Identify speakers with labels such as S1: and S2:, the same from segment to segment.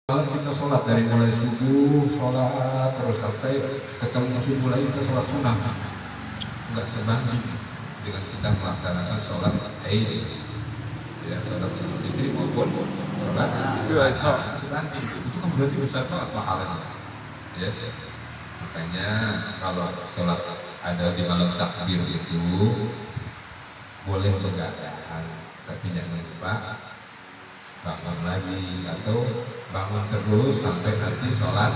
S1: kita sholat dari mulai subuh, sholat terus sampai ketemu subuh lagi kita sholat sunnah, nggak sebanding dengan kita melaksanakan sholat Id, ya sholat Idul Fitri maupun sholat nggak sebanding. Itu kan berarti besar banget pahalanya, ya. Makanya kalau sholat ada di malam takbir itu boleh begadang, tapi jangan lupa bangun lagi atau bangun terus sampai nanti sholat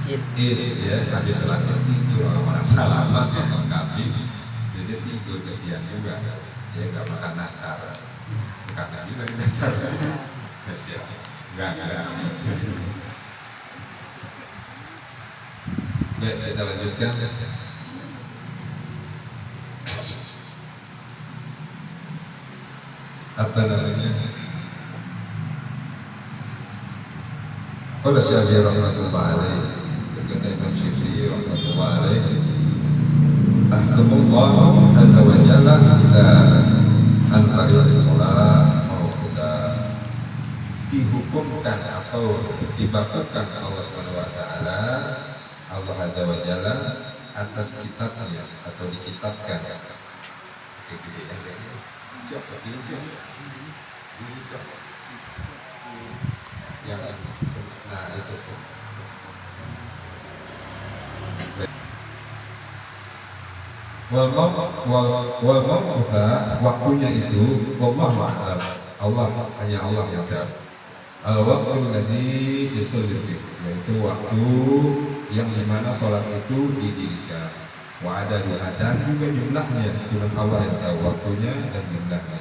S1: Id, ya. Habis sholat Id tidur, orang-orang salaman makan kambing, jadi tidur kesian juga, ya nggak makan nastar, karena juga di nastar kesian, nggak. Baik, kita lanjutkan. Apa namanya? Qala Syafi'i rahmatullahi alaihi, berkata Imam Syafi'i rahmatullahi alaihi, ahkamullah azza wa jalla idza anqara as-shalah mawquta, dihukumkan atau dibakukan Allah Subhanahu wa taala, Allah azza wa jalla atas kitabnya atau dikitabkan. Yang nah itu wal waktunya itu wallahu a'lam, Allah hanya Allah yang tahu. Al waqtul ladzi yusalli fihi, yaitu waktu yang dimana sholat itu didirikan. Wa ada dan juga jumlahnya, cuma Allah yang tahu waktunya dan jumlahnya.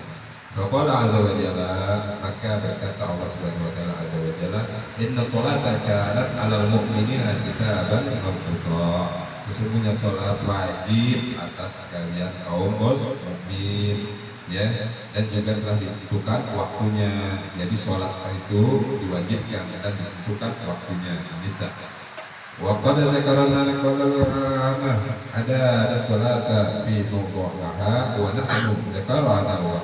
S1: Qala azza wa jalla, maka berkata Allah Subhanahu wa taala azza wa jalla, inna sholata kanat 'alal mu'minina kitaban mawquta. Sesungguhnya salat wajib atas kalian kaum mukmin, ya, dan juga telah ditentukan waktunya. Jadi salat itu diwajibkan dan ditentukan waktunya. Bisa. Wa qad zakarna ada salat fi mawdu'aha wa nahnu zakarna wa,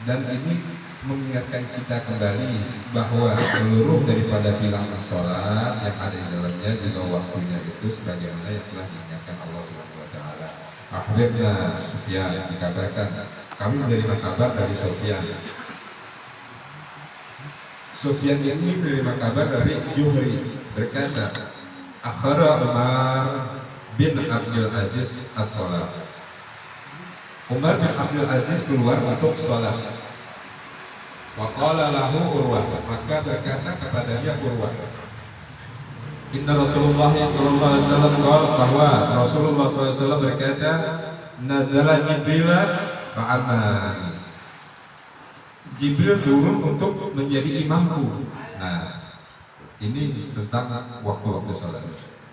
S1: dan ini mengingatkan kita kembali bahwa seluruh daripada bilangan sholat yang ada di dalamnya juga waktunya itu sebagaimana yang telah diingatkan Allah Subhanahu wa taala. Akhirnya Sufyan dikabarkan, kami menerima kabar dari Sufyan. Sufyan ini menerima kabar dari Juhri, berkata, akhara Umar bin Abdul Aziz as-shalah. Umar bin Abdul Aziz keluar untuk sholat. Wa qala lahu Urwah, maka berkata kepadanya Urwah, inna Rasulullah sallallahu alaihi wasallam qala, bahwa Rasulullah sallallahu alaihi wasallam berkata, nazala Jibril fa'amani, Jibril turun untuk menjadi imamku. Nah, ini tentang waktu-waktu sholat,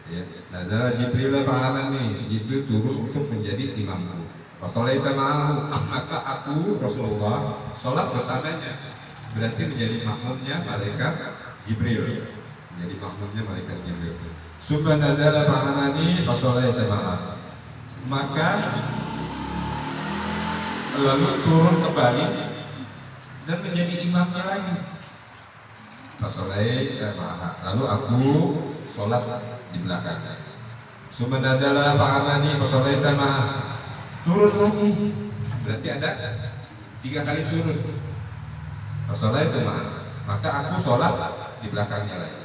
S1: ya. Nazala Jibril fa'amani, Jibril turun untuk menjadi imamku. Wasolaita ma'ahu, maka aku Rasulullah sholat bersamanya, berarti menjadi makmumnya malaikat Jibril, menjadi makmumnya malaikat Jibril. Subhanallah fa'amani wasolaita ma'ahu, maka lalu turun kembali dan menjadi imamnya lagi. Wasolaita ma'ahu, lalu aku sholat di belakangnya. Subhanallah fa'amani wasolaita ma'ahu, turun lagi, berarti ada 3 kali turun. Sholat itu maka aku sholat di belakangnya lagi.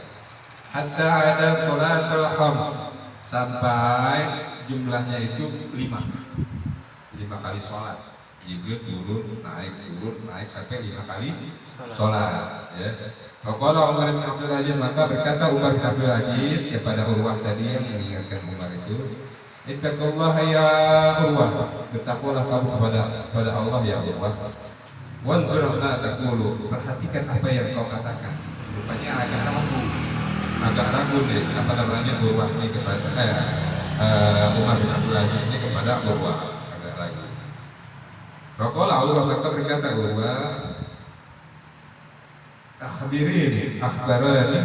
S1: Hatta ada sholat al-khams, sampai jumlahnya itu 5 kali sholat. Jibril turun naik sampai 5 kali sholat, ya. Qala Umar bin Abdul Aziz, maka berkata Umar bin Abdul Aziz kepada Urwah tadi yang mengingatkan Umar itu, ittaqullah ya Urwah, bertakwalah kamu kepada Allah ya Urwah. Wanzur ma taqulu, perhatikan apa yang kau katakan. Rupanya agak ragu deh, apa namanya, Urwah ini kepada Umar bin Abdul Aziz ini kepada Urwah, agak ragu. Qala Urwah, maka berkata Urwah, akhbarani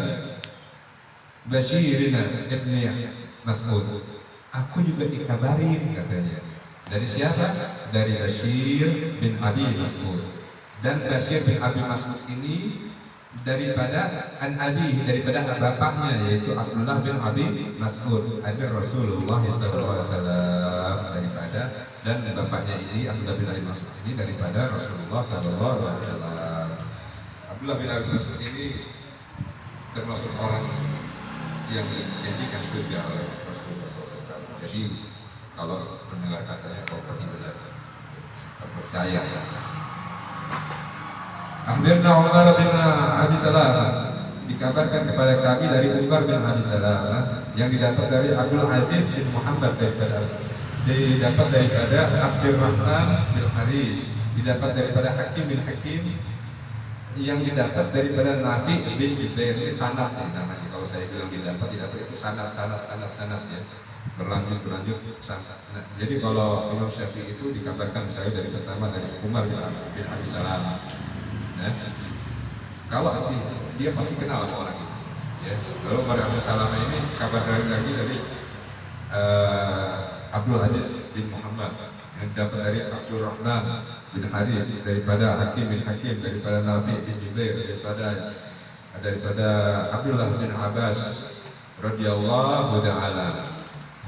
S1: Bashirina ibni Mas'ud, aku juga dikabarin, katanya. Dari siapa? Dari Bashir bin Abi Mas'ud. Dan Bashir bin Abi Mas'ud ini daripada daripada bapaknya yaitu Abdullah bin Abi Mas'ud Abi Rasulullah SAW daripada, dan bapaknya ini Abdullah bin Abi Mas'ud ini daripada Rasulullah SAW. Abdullah bin Abi Mas'ud ini termasuk orang yang dijanjikan surga oleh Rasulullah SAW. Jadi kalau mendengar katanya kau tidak percaya. Akhirnya Umar bin Abi Salamah, dikabarkan kepada kami dari Umar bin Abi Salamah yang didapat dari Abdul Aziz bin Muhammad didapat daripada Abdurrahman bin Haris, didapat daripada Hakim bin Hakim, yang didapat daripada Nafi bin Jubair. Ini sanad namanya. Kalau saya bilang didapat itu sanad ya. Berlanjut sanad. Jadi kalau Imam Syafi'i itu dikabarkan misalnya dari pertama dari Umar bin Abi Salamah. Ya. Kalau dia pasti kenal sama orang itu. Ya. Lalu Umar bin Abi Salamah ini kabar dari Abdul Aziz bin Muhammad, yang dapat dari Abdurrahman bin Haris, daripada Hakim bin Hakim, daripada Nafi bin Jubair, daripada Abdullah bin Abbas radhiyallahu ta'ala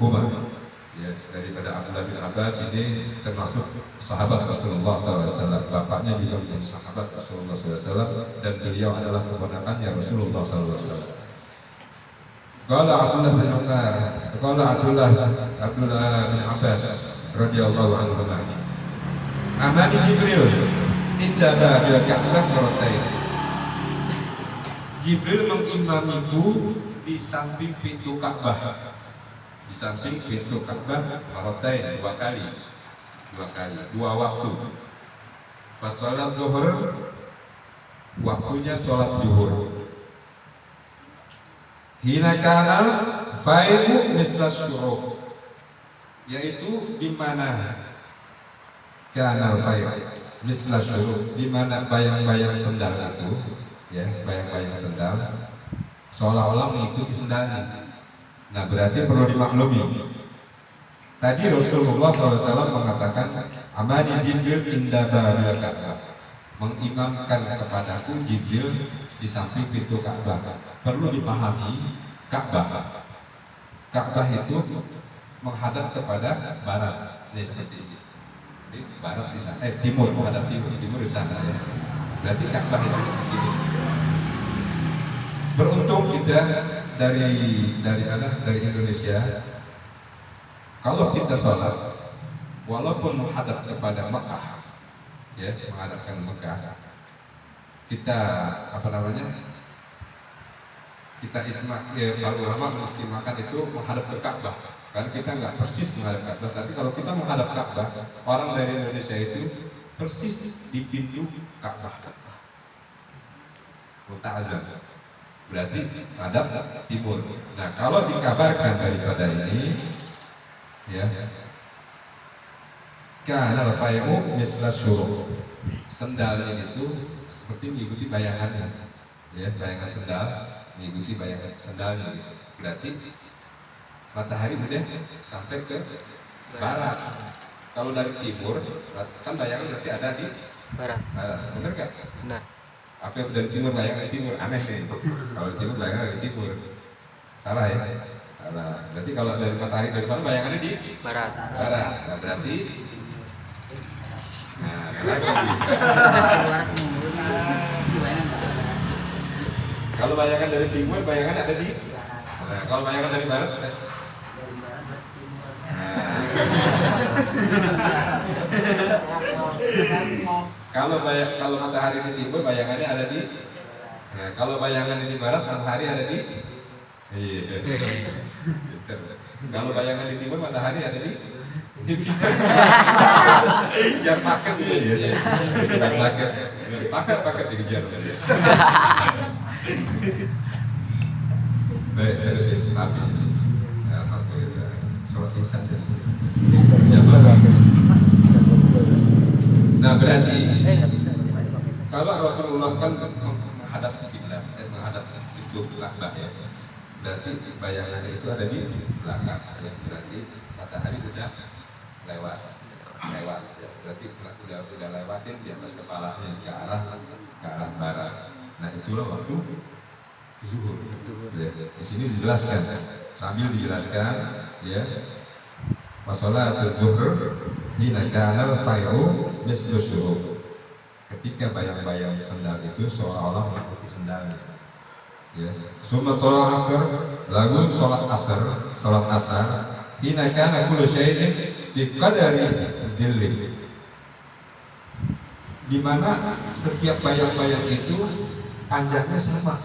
S1: huma. Ya, daripada Abdullah bin Abbas ini termasuk sahabat Rasulullah SAW. Bapaknya juga menjadi sahabat Rasulullah SAW dan beliau adalah keponakannya Rasulullah SAW. Qala Abdullah bin Umar, qala Abdullah bin Abbas radhiyallahu anhu, amani Jibril inda babil Ka'bah marratain. Jibril mengimamiku di samping pintu Ka'bah. Di samping pintu Ka'bah marratain, dua waktu. Pas salat zuhur, waktunya salat zuhur. Hina kana fai'u misla syuruq, yaitu di mana kana fai'u misla syuruq, di mana bayang-bayang sendal itu, ya, bayang-bayang sendal seolah-olah mengikuti sendalnya. Nah, berarti perlu dimaklumi. Tadi Rasulullah SAW mengatakan, amani Jibril inda babil Ka'bah, mengimamkan kepadaku Jibril di samping pintu Ka'bah. Perlu dipahami, Ka'bah itu menghadap kepada barat. Ini seperti ini. Jadi barat di sana, timur menghadap timur di sana ya. Berarti Ka'bah itu di sini. Beruntung kita dari Indonesia. Kalau kita sholat, walaupun menghadap kepada Mekah, ya, menghadapkan Mekah, kita para ulama mengistimewakan itu menghadap ke Ka'bah. Karena kita nggak persis menghadap Ka'bah, tapi kalau kita menghadap Ka'bah, orang dari Indonesia itu persis di pintu Ka'bah. Muta'azam, berarti hadap timur. Nah, kalau dikabarkan daripada ini, ya, kana al-fai'u misla syuruq, sendalnya itu seperti mengikuti bayangannya, ya, bayangan sendal mengikuti bayangan sendalnya gitu. Berarti matahari udah sampai ke barat. Kalau dari timur, kan bayangan berarti ada di barat. Benar nggak? Benar. Apa yang dari timur bayangan di timur? Aneh sih. Kalau di timur bayangan di timur, salah ya? Salah. Berarti kalau dari matahari dari sana bayangannya di barat. Barat. Nah, berarti kalau bayangan dari timur, bayangan ada di. Nah, kalau bayangan dari barat, kalau matahari di timur, bayangannya ada di. Nah, kalau bayangan di barat, matahari ada di. Iya. Kalau bayangan di timur, matahari ada di. Kejar paket gitu ya. Kejar paket dikejar. Baik, terus Nabi. Alhamdulillah. Salat selesai. Nah, berarti kalau Rasulullah kan menghadap kiblat, menghadap itu Ka'bah ya. Berarti bayangannya itu ada di belakang ya. Berarti matahari udah lewat ya. Berarti udah lewatin di atas kepalanya ke arah barat. Nah itulah waktu zuhur. Ya, di sini dijelaskan, sambil dijelaskan, ya. Wasolatul zuhur hina kana al-fai'u mislu syuhur. Ketika bayang-bayang sendal itu seolah-olah mengikuti sendalnya. Ya. Summa sholat asar, lalu sholat asar, hina kana kullu syai'in biqadari zilli. Di mana setiap bayang-bayang itu panjangnya sama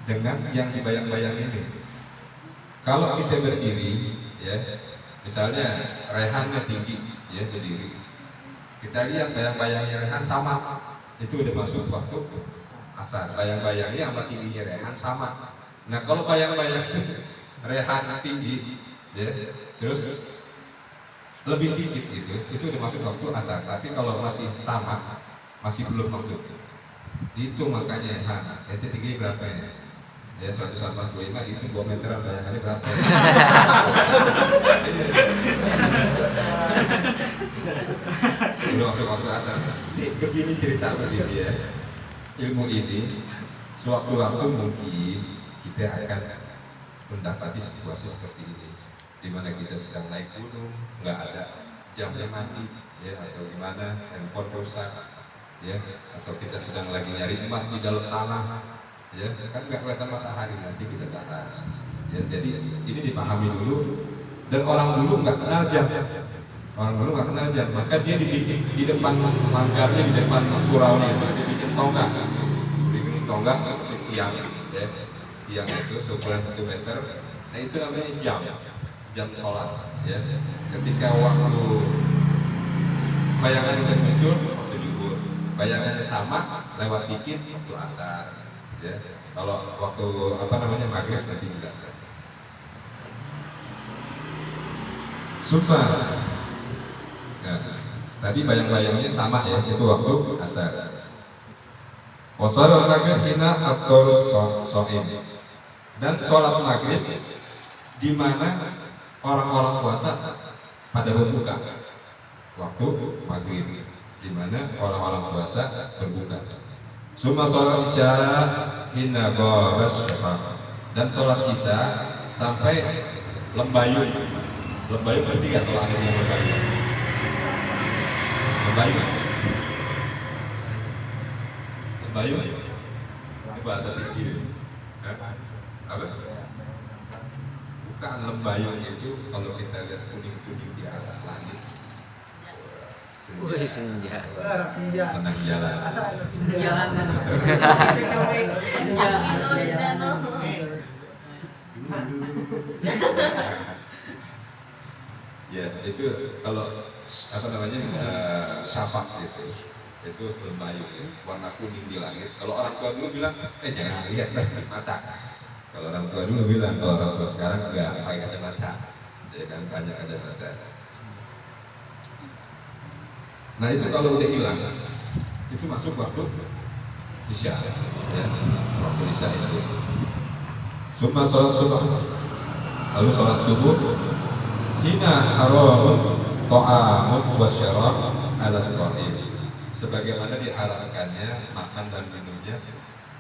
S1: dengan yang dibayang-bayang ini. Kalau kita berdiri, ya, misalnya rehannya tinggi, ya berdiri. Kita lihat bayang-bayangnya rehan sama, itu udah masuk waktu asar. Bayang-bayangnya sama tingginya rehan sama. Nah kalau bayang-bayang rehan tinggi, ya, terus lebih dikit itu udah masuk waktu asar. Tapi kalau masih sama, masih belum masuk. Itu makanya itu tinggi berapa ya? Ya 185 itu 2 meteran, bayangannya berapa? Udah masuk waktu asar. Begini cerita begini ya. Ilmu ini sewaktu-waktu mungkin kita akan mendapati situasi seperti ini, di mana kita sedang naik gunung, nggak ada jamnya mati, ya, atau gimana, handphone rusak, ya, atau kita sedang lagi nyari emas di dalam tanah, ya, kan nggak kelihatan matahari, nanti kita bahas. Ya, jadi ini dipahami dulu. Dan orang dulu nggak kenal jam, maka dia dibikin di depan manggarnya, di depan suraunya, dia bikin tonggak seperti tiang, ya, tiang itu seukuran 1 meter. Nah itu namanya jam sholat, ya. Ketika waktu bayangannya udah muncul, waktu zuhur. Bayangannya sama, lewat dikit, waktu asar, ya. Kalau waktu maghrib nanti dijelaskan. Sumpah. Nah, tadi bayang-bayangnya sama ya, itu waktu asar. Wassalat maghrib hina afdhalus shaim. Dan sholat maghrib di mana orang-orang puasa pada berbuka. Waktu maghrib di mana orang-orang puasa berbuka. Summa sholat isya hina ghabas syafaq. Dan sholat isya sampai lembayung. Lembayung berarti ya kalau ada yang lembayung. Lembayung ini bahasa tinggi. Apa? Bukan, lembayung itu kalau kita lihat kuning-kuning di atas langit.
S2: Senja.
S1: Senang jalan. Ya itu kalau syafaq gitu, itu lembayung, warna kuning di langit. Kalau orang tua dulu bilang, jangan lihat mata. Kalau orang tua dulu bilang, kalau orang tua sekarang enggak pakai kacamata, ya kan, banyak kacamata. Nah itu kalau udah hilang, itu masuk waktu isya, ya, waktu isya itu. Summa sholat subuh, lalu sholat subuh. Hina haramun ta'amun wasyarab ala shaim. Sebagaimana diharamkannya makan dan minumnya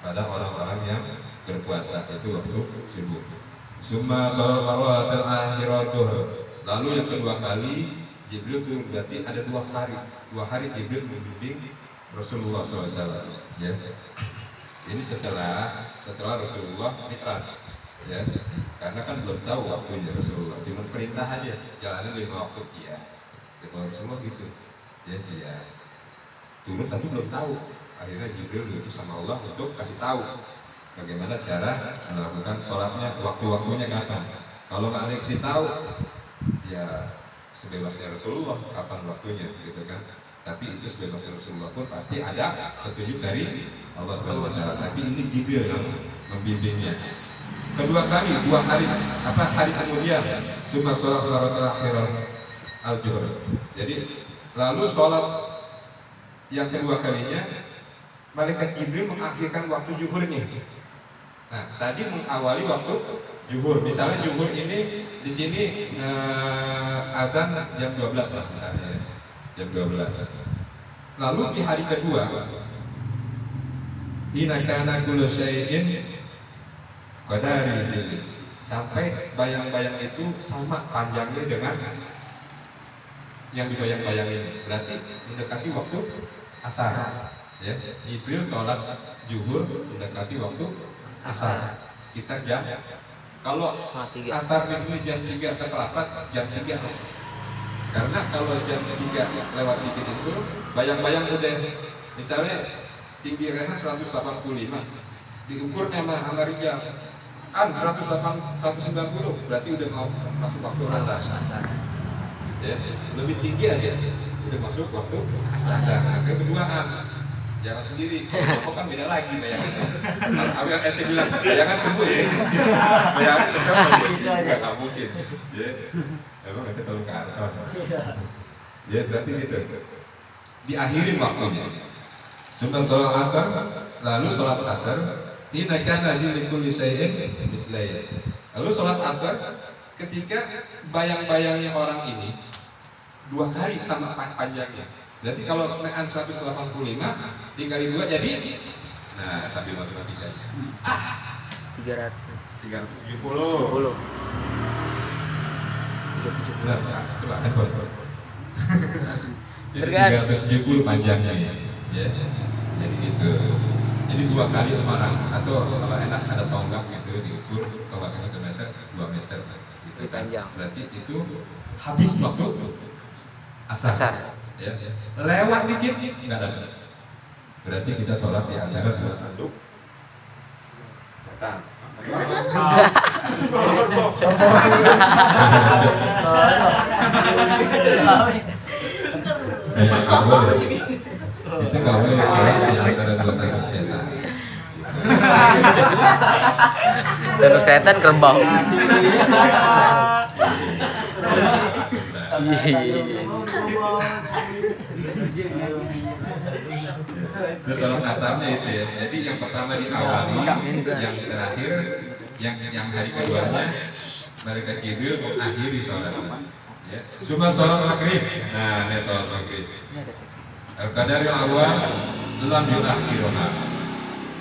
S1: pada orang-orang yang berpuasa, itu waktu subuh. Summa sholat marwatil akhiratul. Lalu yang kedua kali Jibril itu berarti ada 2 hari. 2 hari Jibril membimbing Rasulullah SAW. Ya. Ini setelah Rasulullah Mi'raj. Ya, karena kan belum tahu waktunya Rasulullah, cuma perintah aja, jalanin 5 waktu, ya. Kalau Rasulullah gitu, ya dia turun tapi belum tahu. Akhirnya Jibril diutus sama Allah untuk kasih tahu bagaimana cara melakukan sholatnya, waktu-waktunya kapan. Kalau nggak ada yang kasih tahu, ya sebebasnya Rasulullah kapan waktunya, gitu kan. Tapi itu sebebasnya Rasulullah pun pasti ada petunjuk dari Allah Subhanahu Wa Taala. Tapi ini Jibril yang membimbingnya. Kedua kali, 2 hari kemudian, summa sholat marwatil akhirah al-zuhur. Jadi lalu sholat yang kedua kalinya, malaikat Jibril mengakhirkan waktu zuhurnya. Nah, tadi mengawali waktu zuhur. Misalnya zuhur ini di sini azan jam 12 lah misalnya, jam 12. Lalu di hari kedua hina kana kullu syai'in qadari zilli, sampai bayang-bayang itu sama panjangnya dengan yang dibayang-bayangin, berarti mendekati waktu asar. Ya, Jibril sholat zuhur mendekati waktu asar sekitar jam, kalau asar misalnya jam 3:04, jam 3. Karena kalau jam 3 lewat dikit itu bayang-bayang udah, misalnya tinggi Rehan 185, diukur sama Rijal 190, berarti udah mau masuk waktu asar. Ya, lebih tinggi aja udah masuk waktu asar. Nah, keberduaan, jangan sendiri. Kalau kan beda lagi bayangannya. Kalau ente bilang bayangan tunggu ya, bayangan tetap nggak mungkin. Ya, emang ente terlalu ke atas. Ya, berarti gitu. Diakhirin waktunya. Sudah sholat asar, lalu sholat asar. Hina kana likulli syai'in mislaihi. Lalu sholat asar ketika bayang-bayangnya orang ini 2 kali sama panjangnya. Berarti kalau mekan 185 dikali 2 jadi, nah sambil matematika 370. Nah, coba handphone. Jadi 370 panjangnya ya. Jadi gitu. Jadi 2 kali orang, atau kalau enak ada tonggak gitu diukur kalau pakai 1 meter 2 meter gitu.
S2: Panjang.
S1: Berarti itu habis waktu asar. Ya. Lewat dikit nggak ada. Berarti kita sholat di antara 2 tanduk setan. Itu nggak boleh sholat di antara 2 tanduk setan.
S2: Tanduk setan kerbau.
S1: Terus sholat asarnya itu ya. Jadi yang pertama diawali, yang terakhir, yang hari keduanya malaikat Jibril mengakhiri sholat. Ya. Cuma sholat maghrib. Nah, ini sholat maghrib. Al-qadaril awal lam yu'akhiruha.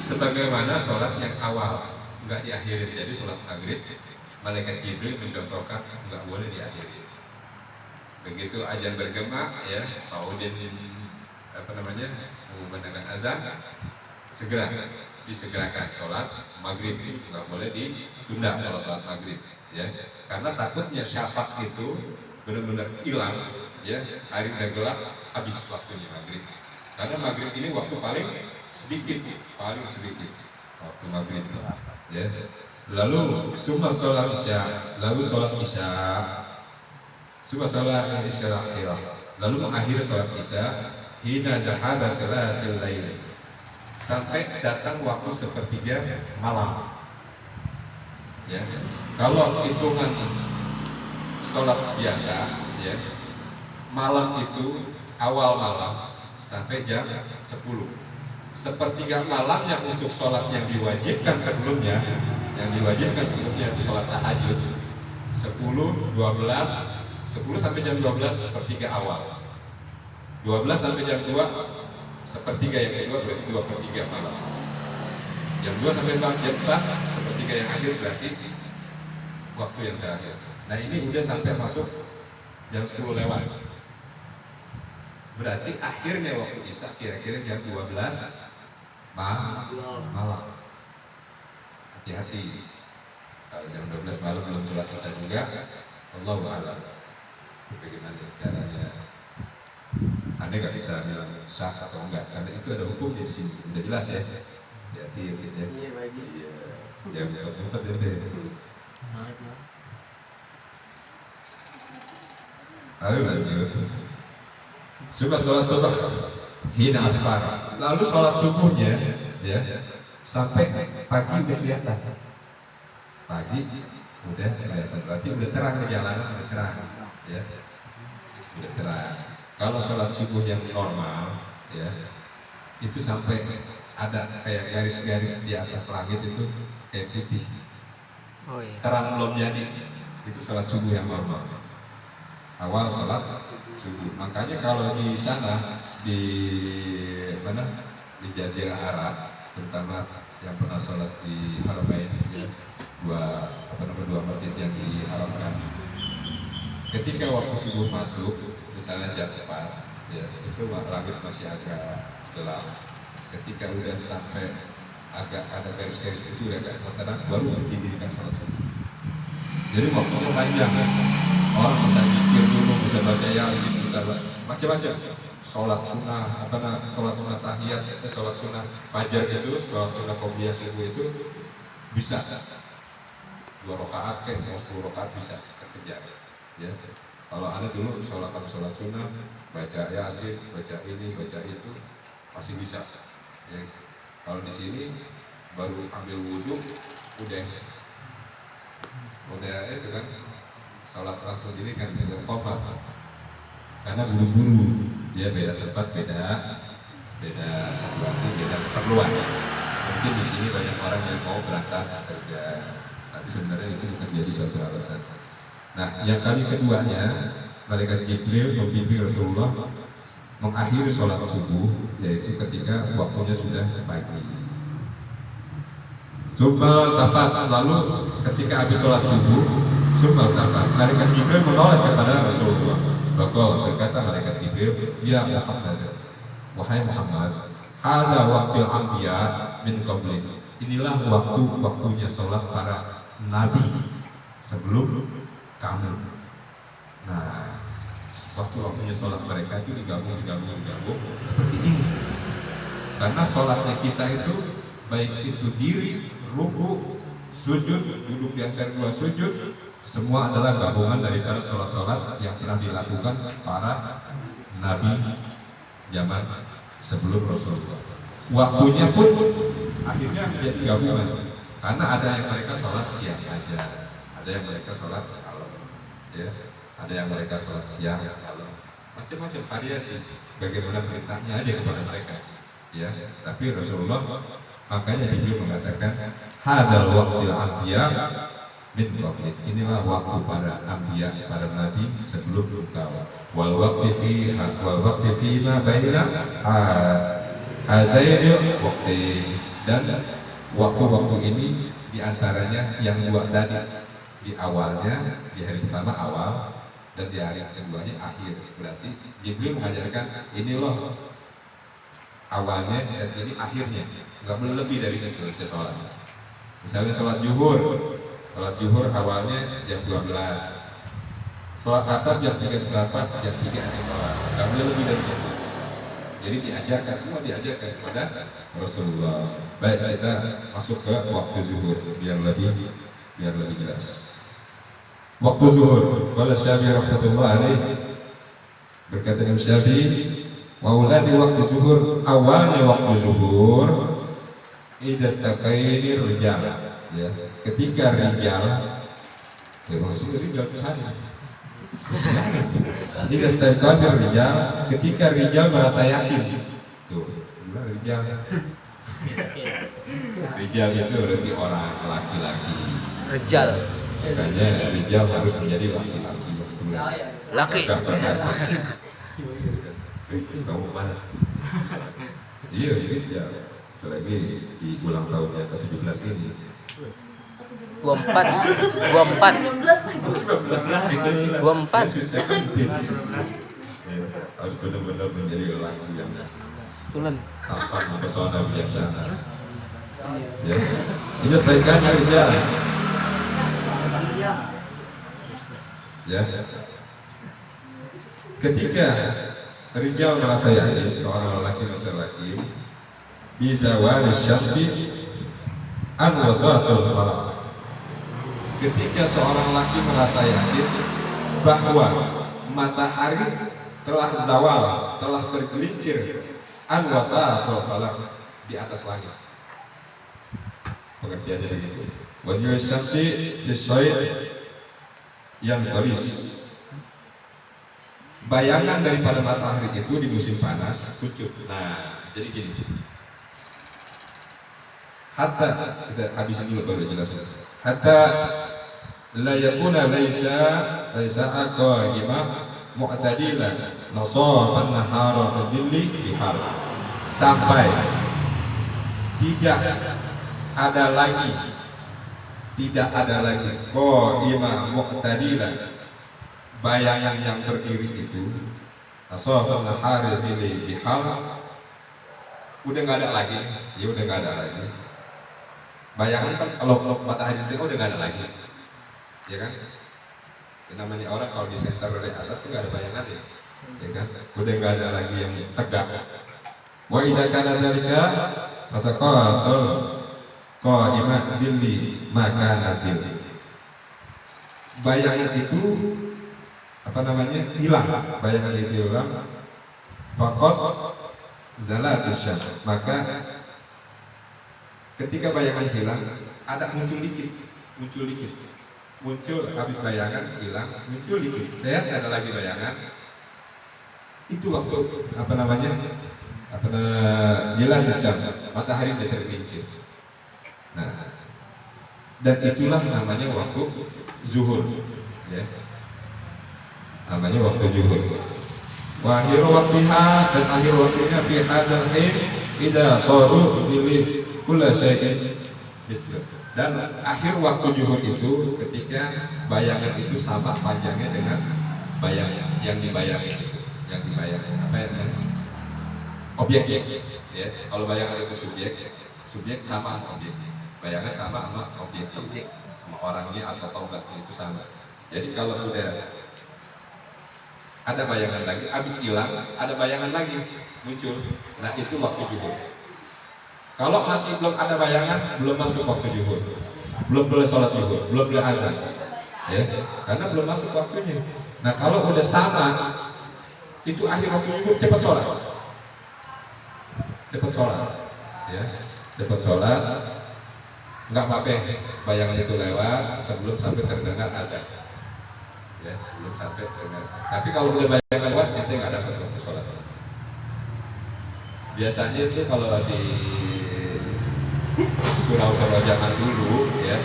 S1: Sebagaimana sholat yang awal enggak diakhiri. Jadi sholat maghrib malaikat Jibril mencontohkan enggak boleh diakhiri. Begitu azan bergema ya, Pak Udin mengumandangkan azan, segera disegerakan sholat maghrib, nggak boleh ditunda kalau sholat maghrib ya, karena takutnya syafaq itu benar-benar hilang ya, hari udah gelap habis waktunya maghrib, karena maghrib ini waktu paling sedikit waktu maghrib ya. Lalu summa sholat isya, lalu sholat isya, summa sholat isya akhirah, lalu mengakhiri sholat isya hina zahaba salasil lail, sampai datang waktu sepertiga malam ya. Kalau hitungan sholat biasa ya, malam itu awal malam sampai jam 10. Sepertiga malamnya untuk sholat yang diwajibkan sebelumnya, itu sholat tahajud 10 sampai jam 12 sepertiga awal, 12 sampai jam 2 sepertiga yang kedua, berarti 2/3 malam. Jam 2 sampai jam 4 sepertiga yang akhir, berarti waktu yang terakhir. Nah ini udah sampai masuk jam 10 lewat, berarti akhirnya waktu isya kira-kira jam 12 malam. Hati-hati kalau jam 12 malam belum sholat isya juga, Allahu a'lam bagaimana caranya. Anda nggak bisa bilang sah atau enggak, karena itu ada hukumnya di sini, sudah jelas ya. Hati-hati ya. Iya, baik. Iya. Tempat ya. Ayo lanjut. Sudah sholat subuh hina asfar. Lalu sholat subuhnya ya sampai pagi udah kelihatan. Pagi udah kelihatan, berarti udah terang di jalanan, udah terang ya. Udah terang. Kalau sholat subuh yang normal ya, itu sampai ada kayak garis-garis di atas langit itu kayak putih. Oh iya. Terang belum jadi, itu sholat subuh yang normal. Awal sholat subuh. Makanya kalau di sana di mana, di Jazirah Arab terutama yang pernah sholat di Haramain ya, dua masjid yang diharamkan. Ketika waktu subuh masuk, misalnya jam 4, ya itu langit masih agak gelap. Ketika udah sampai agak ada garis-garis itu udah agak terang, baru didirikan sholat subuh. Jadi waktunya panjang ya. Orang bisa mikir dulu, bisa baca yasin, bisa macam-macam. Sholat sunnah, sholat sunnah tahiyat, sholat sunnah fajar itu, sholat sunnah qobliyah subuh itu bisa 2 rakaat kayak mau 10 rakaat bisa kekejar. Ya. Kalau ada dulu sholat sunnah, baca yasin, baca ini, baca itu masih bisa. Ya. Kalau di sini baru ambil wudhu, udah itu kan sholat langsung diri kan komat karena buru-buru dia beda tempat, beda situasi, beda keperluan. Mungkin di sini banyak orang yang mau berangkat kerja, tapi sebenarnya itu bukan jadi suatu alasan. Nah, yang kali keduanya malaikat Jibril membimbing Rasulullah mengakhiri sholat subuh, yaitu ketika waktunya sudah pagi. Sumpah tafat, lalu ketika habis sholat subuh, sumpah tafat, malaikat Jibril menoleh kepada Rasulullah. Bakal berkata malaikat Jibril, ya Muhammad, wahai Muhammad, hada waktil anbiya min qablik. Inilah waktunya sholat para nabi sebelum kamu. Nah, waktunya sholat mereka itu digabung seperti ini. Karena sholatnya kita itu baik itu diri, ruku, sujud, duduk di antara 2 sujud, semua adalah gabungan daripada sholat-sholat yang pernah dilakukan para nabi zaman sebelum Rasulullah. Waktunya pun akhirnya menjadi gabungan, karena ada yang mereka sholat siang aja, ada yang mereka sholat malam, ya, ada yang mereka sholat siang malam, macam-macam variasi, bagaimana perintahnya aja kepada mereka, ya. Tapi Rasulullah makanya Jibril mengatakan hadal waqtil anbiya min qablik. Inilah waktu para anbiya, para nabi sebelum engkau. Wal waqti fi ma baina hazaini waqti. Dan waktu-waktu ini diantaranya yang 2 tadi, di awalnya, di hari pertama awal, dan di hari keduanya akhir. Berarti Jibril mengajarkan ini loh awalnya dan ini akhirnya, nggak boleh lebih dari itu sholat. Misalnya sholat zuhur awalnya jam 12, sholat asar jam 3 seperempat, jam 3 akhir sholat, nggak boleh lebih dari itu. Jadi semua diajarkan kepada Rasulullah. Baik, kita masuk ke waktu zuhur biar lebih jelas. Waktu zuhur, qala Syafi'i rahmatullah alaihi, berkata Imam Syafi'i, maulati waktu zuhur, awalnya waktu zuhur idastaqaini rijal, ya, ketika rijal, memang rijal itu sana. Idastaqaini rijal, ketika rijal merasa yakin. Tuh, rijal itu berarti orang laki-laki.
S2: Rijal.
S1: Makanya rijal harus menjadi laki-laki.
S2: Laki.
S1: Kamu mana? Iya, ya. Lagi di ulang tahunnya ke-17 ini.
S2: 24.
S1: Harus benar-benar menjadi lelaki yang tampan mempesona bijaksana. Ya. Ini setelahkan rijal. Ya. Ketika rijal merasa yakin, seorang lelaki merasa yakin, bisa waris syamsi an wasatul falak. Ketika seorang laki merasa yakin bahwa matahari telah zawal, telah tergelincir an wasatul falak, di atas langit. Pengertiannya begitu. Wajib syamsi fisoid yang tulis. Bayangan daripada matahari itu di musim panas pucuk. Nah, jadi gini. Hatta kita habisin dulu baru jelas. Hatta la yakuna laisa aqaima mu'tadilan nasafan nahara zilli bihar. Sampai tidak ada lagi, tidak ada lagi qa'imah muqtadilah, bayangan yang berdiri itu asofan harizili bihal, udah nggak ada lagi, ya udah nggak ada lagi. Bayangan kan kalau matahari itu udah nggak ada lagi, ya kan? Yang namanya orang kalau di senter dari atas tuh nggak ada bayangan ya kan? Udah nggak ada lagi yang tegak. Wa idza kana dzalika fasaqatul qa'imah zilli makanatil. Bayangan itu apa namanya? Hilang. Bayangan itu hilang. Faqad zalatus syams. Maka ketika bayangan hilang, ada muncul dikit. Muncul habis bayangan hilang, muncul dikit. Lihat ada lagi bayangan. Itu waktu apa namanya? Zalatus syams. Matahari sudah tergelincir. Nah, dan itulah namanya waktu zuhur, ya. Namanya waktu zuhur. Wa akhiru waktiha, dan akhir waktunya fi hadzal hin idza saru zili kullu syai'in mislu. Dan akhir waktu zuhur itu ketika bayangan itu sama panjangnya dengan bayangan yang dibayangi itu, yang dibayangi apa ya? Objek, ya. Kalau bayangan itu subjek sama objek. Bayangan sama objek, sama orangnya atau tongkatnya itu sama. Jadi kalau udah ada bayangan lagi, habis hilang, ada bayangan lagi muncul. Nah itu waktu zuhur. Kalau masih belum ada bayangan, belum masuk waktu zuhur, belum boleh sholat zuhur, belum boleh azan, ya, karena belum masuk waktunya. Nah kalau udah sama, itu akhir waktu zuhur, cepat sholat, ya, cepat sholat. Nggak apa-apa bayangan itu lewat sebelum sampai terdengar azan, ya, sebelum sampai terdengar. Tapi kalau udah bayangan lewat, itu nggak dapat waktu sholat. Biasanya itu kalau di surau-surau zaman dulu, ya,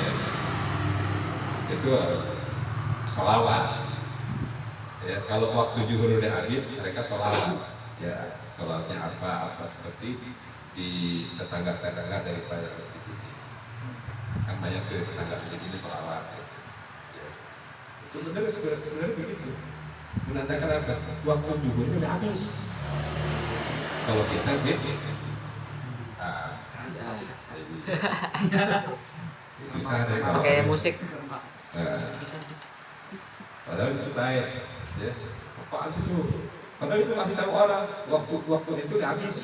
S1: itu sholawat, ya. Kalau waktu zuhur udah habis, mereka sholawat, ya, sholawatnya apa seperti di tetangga-tetangga daripada masjid ini. Kan banyak tuh tetangga masjid ini sholawat, ya. Itu benar sebenarnya begitu, menandakan apa? Waktu zuhurnya udah habis. Kalau kita gitu, susah deh kalau
S2: pakai musik.
S1: Padahal itu baik, ya. Apaan sih itu? Padahal itu masih tahu orang. Waktu itu udah habis.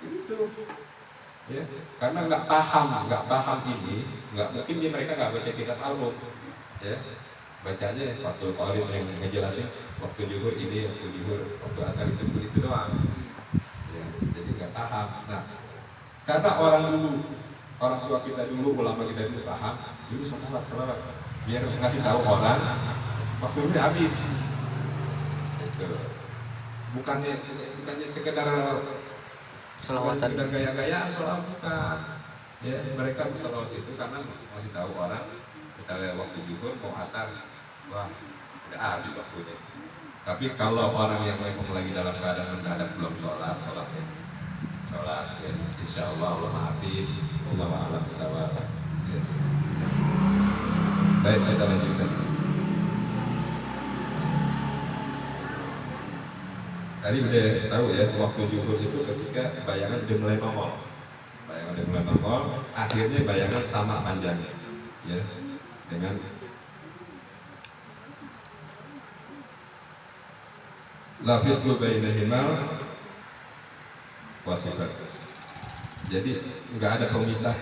S1: Itu, ya. Karena nggak paham ini, nggak mungkin mereka nggak baca kitab Al-Qur'an, ya. Bacanya waktu Qarim yang ngejelasin waktu zuhur ini, waktu zuhur, waktu asar itu doang. Ya, jadi nggak paham. Nah, karena orang tua kita dulu, ulama kita dulu paham, dulu sholawat, biar ngasih tahu orang waktu itu habis. Itu bukannya sekedar gaya-gayaan sholawat, bukan. Ya, mereka sholawat itu karena ngasih tahu orang, misalnya waktu zuhur mau asar, wah udah habis waktunya. Tapi kalau orang yang memang lagi dalam keadaan mendadak belum sholat, ya, insya Allah maafin, Allah a'lam bishawab. Ya. Baik, kita lanjutkan. Tadi udah tahu ya, waktu zuhur itu ketika bayangan udah mulai nongol. Akhirnya bayangan sama panjangnya, ya, dengan lafis bainahuma wasifat. Jadi nggak ada pemisah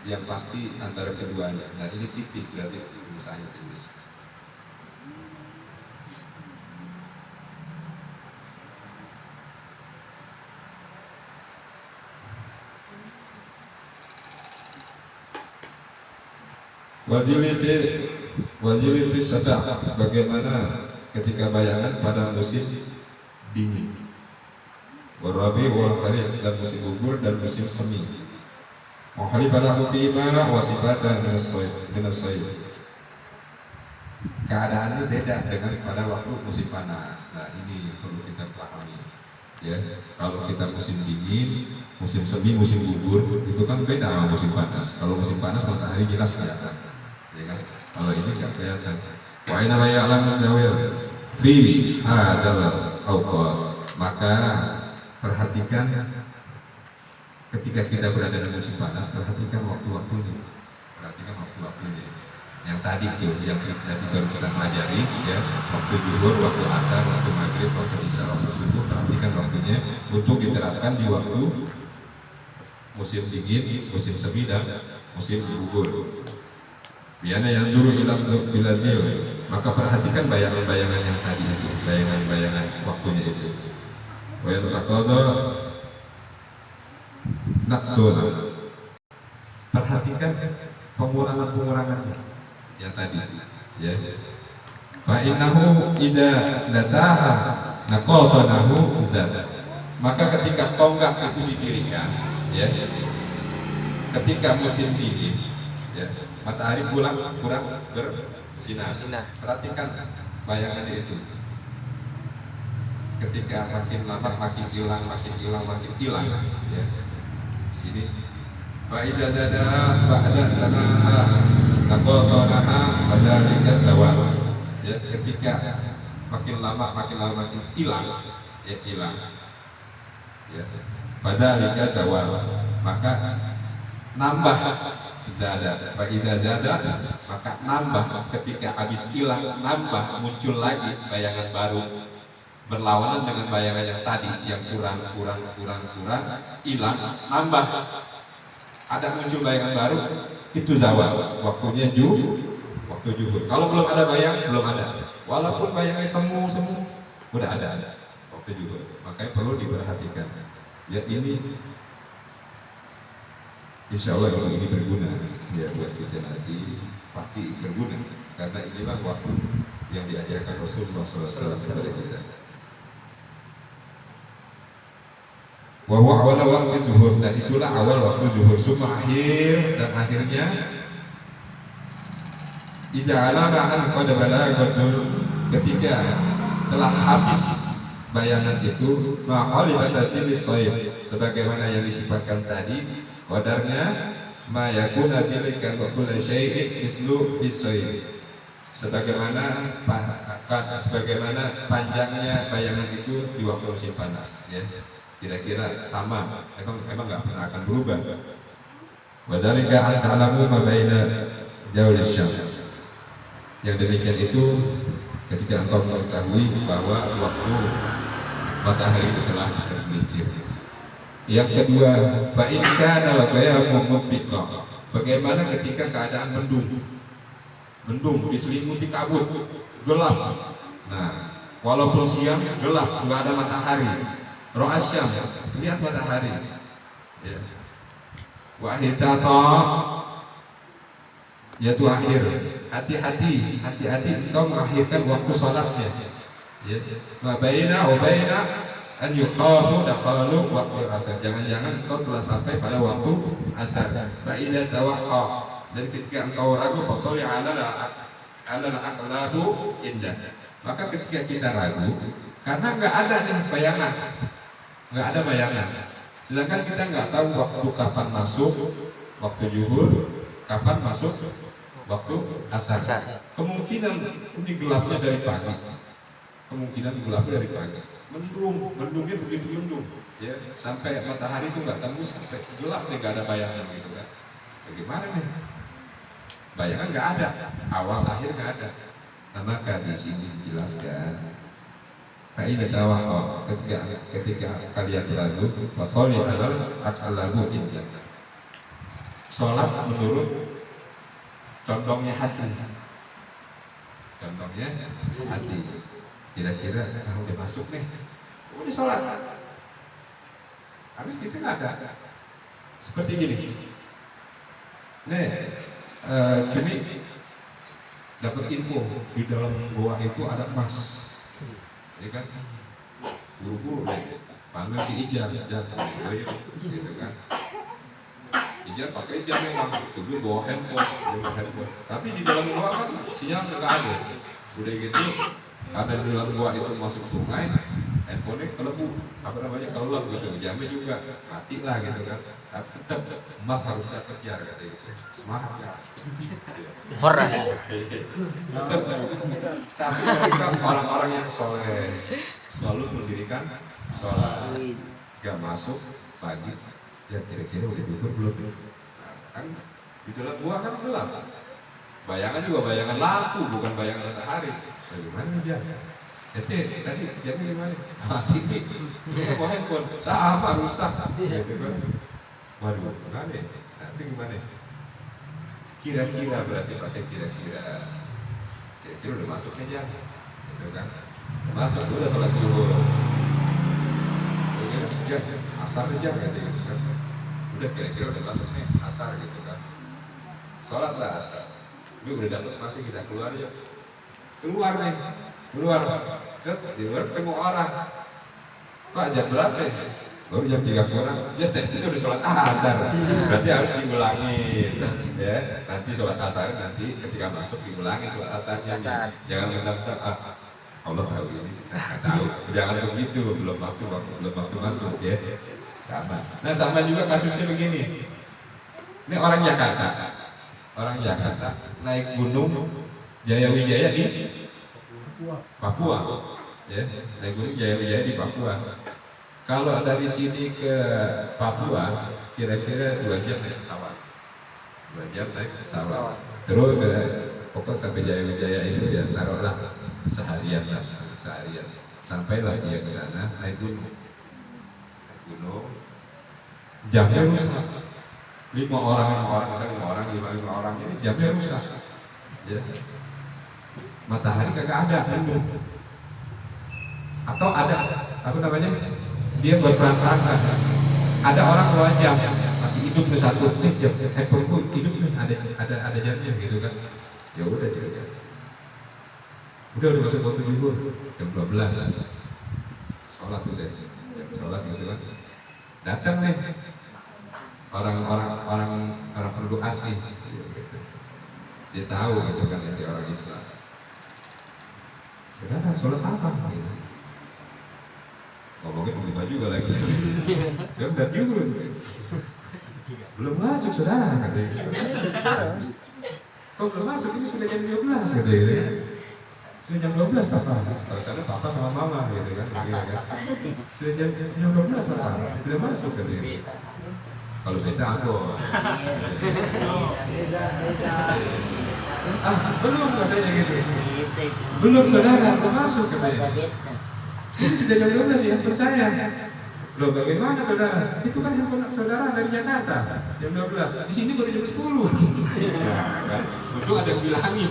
S1: yang pasti antara keduanya. Nah ini tipis, berarti pemisahnya tipis. Wajili fi sada, bagaimana ketika bayangan pada musim dingin, warabi wal kharif, dan musim gugur dan musim semi. Muhalifanahu fima wasifatan minas sayf. Keadaannya beda dengan pada waktu musim panas. Nah ini perlu kita pahami, ya. Kalau kita musim dingin, musim semi, musim gugur itu kan beda sama musim panas. Kalau musim panas matahari jelas kelihatan, ya kan? Kalau ini nggak kelihatan. Wa inna ma ya'lamu zawil fi hadzal awqat. Maka perhatikan ketika kita berada di musim panas, perhatikan waktu-waktunya. Perhatikan waktu-waktunya. Yang tadi tuh, yang tadi baru kita pelajari, ya, waktu zuhur, waktu asar, waktu maghrib, waktu isya, waktu subuh, perhatikan waktunya untuk diterapkan di waktu musim dingin, musim semi dan musim gugur. Biana yang dulu hilang bilazil, maka perhatikan bayangan-bayangan yang tadi itu, bayangan-bayangan waktunya itu. Wa yanfaqada naksuna. Perhatikan pengurangan-pengurangannya yang tadi, ya. Fa innahu idza nataha naqasanahu zat. Maka ketika tonggak itu didirikan, ya, ketika musim dingin, ya, matahari kurang bersinar. Perhatikan bayangannya itu. Ketika makin lama makin hilang, ya. Sini. Fa idza dada ba'da tanaha naqasanaha fadzalika zawal. Ya, ketika makin lama makin hilang, ya hilang. Ya. Fadzalika zawal. Maka nambah zada. Fa idza zada maka nambah, ketika habis hilang nambah, muncul lagi bayangan baru berlawanan dengan bayangan yang tadi yang kurang hilang, nambah, ada muncul bayangan baru, itu zawal, waktunya waktu zuhur. Kalau belum ada bayang, belum ada, walaupun bayangnya semu udah ada waktu zuhur. Makanya perlu diperhatikan ya, ini insya Allah ini berguna ya buat kita nanti, pasti berguna karena inilah waktu yang diajarkan Rasulullah SAW kepada kita. Wa awal waktu zuhur, dan itulah awal waktu zuhur. Summa akhir, dan akhirnya ija'ala ma'an qad balaghatul, ketika telah habis bayangan itu, ma'ali batazil sayf, sebagaimana yang disifatkan tadi, qadarnya ma yakuna zilika wa kullu syai'in mislu fi sayf, sebagaimana panjangnya bayangan itu di waktu musim panas, ya. Kira-kira sama, emang nggak pernah akan berubah. Wadzalika an ta'lamu ma baina jawli syams. Yang demikian itu ketika engkau mengetahui bahwa waktu matahari itu telah tergelincir. Yang kedua, fa in kana ghayru mutbiqa. Bagaimana ketika keadaan mendung diselimuti kabut, gelap. Nah, walaupun siang gelap, nggak ada matahari. Ro'asyam, lihat matahari, ya. Wahitata, yaitu akhir. Hati-hati engkau mengakhirkan waktu sholatnya, ya. Mabaina an yuqamu dakhalu waktu asar. Jangan-jangan engkau telah sampai pada waktu asar. Fa idza tawaqqa, dan ketika engkau ragu, fasholli ala aqlahu indah. Maka ketika kita ragu, karena nggak ada nih bayangan, sedangkan kita nggak tahu waktu kapan masuk waktu zuhur, kapan masuk waktu asar. Kemungkinan ini gelapnya dari pagi, mendungnya begitu mendung, ya, sampai matahari itu nggak tembus, sampai gelap nih, nggak ada bayangan gitu kan. Bagaimana nih? Bayangan nggak ada, awal akhir nggak ada. Nah, maka di sini dijelaskan, Fa'idha tawahha, ketika kalian ragu, fasholli ala aqlahu indah. Sholat menurut condongnya hati. Kira-kira udah masuk nih, udah sholat, habis kita nggak ada. Seperti gini, nih, kami dapat info di dalam goa itu ada emas. Ya kan, buru-buru deh, panggil si Ijar, gitu kan. Ijar pakai jam memang, dulu bawa handphone. Tapi di dalam gua kan siang nggak ada. Udah gitu, karena di dalam gua itu masuk sungai, handphonenya kelebu, apa namanya kelelep gitu, jamnya juga mati lah gitu kan. Tapi tetap emas harus kejar kata gitu. Semangat ya.
S2: Horas.
S1: Tetap. Tapi mereka orang-orang yang soleh selalu mendirikan sholat. Jika masuk pagi, ya kira-kira udah duhur belum? Nah, kan di dalam gua kan gelap. Bayangan juga bayangan lampu, bukan bayangan matahari. Bagaimana dia? Tadi jamnya gimana? Mati nih. Mau handphone, sama rusak. Gitu kan? Waduh, gimana? Nanti gimana? Kira-kira berarti pakai kira-kira. Kira-kira udah masuk aja, gitu kan? Masuk udah sholat zuhur. Ya, asar aja gitu kan? Udah kira-kira udah masuk nih asar gitu kan? Sholatlah asar. Lu udah dapat masih kita keluar ya? Keluar nih, keluar. Di luar ketemu orang. Pak jam berapa ya? Baru jam 3 kurang. Ya tadi itu udah sholat asar. Berarti harus diulangin. Ya, nanti sholat asar nanti ketika masuk diulangin sholat asarnya. Jangan mentang-mentang Allah tahu ini, nggak tahu. Jangan begitu, belum waktu masuk ya. Sama. Nah sama juga kasusnya begini. Ini orang Jakarta naik gunung Jayawijaya di Papua, ya. Naik gunung Jayawijaya di Papua. Kalau dari sini ke Papua, kira-kira 2 jam naik pesawat. 2 jam naik pesawat. Terus pokok sampai Jayawijaya itu ya taruhlah seharian. Sampailah dia ke sana naik gunung. Jamnya rusak. 5 orang, 5 orang ini jamnya rusak. Ya. Matahari kagak ada, atau ada apa namanya? Dia berprasangka ada orang bawa jam masih hidup nih satu jam, handphone hidup nih ada jamnya gitu kan? Ya udah dia. Udah masuk waktu zuhur jam 12 sholat udah jam sholat gitu kan. Datang nih orang penduduk asli gitu. Dia tahu gitu kan itu orang Islam. Saudara sholat apa? Gitu. Ngomongin berubah juga lagi. Saya udah juga belum masuk saudara katanya. Kok belum masuk? Ini sudah jam 12 katanya. Sudah jam 12 papa. Kalau sana papa sama mama gitu kan. Sudah jam 12 papa. Sudah masuk katanya. Kalau beta aku. Belum katanya gitu. Belum saudara, belum masuk katanya. Ini sudah jam 12 ya, percaya. Loh bagaimana saudara? Itu kan handphone saudara dari Jakarta jam 12. Di sini baru jam 10. Nah, kan? Untung ada yang bilangin.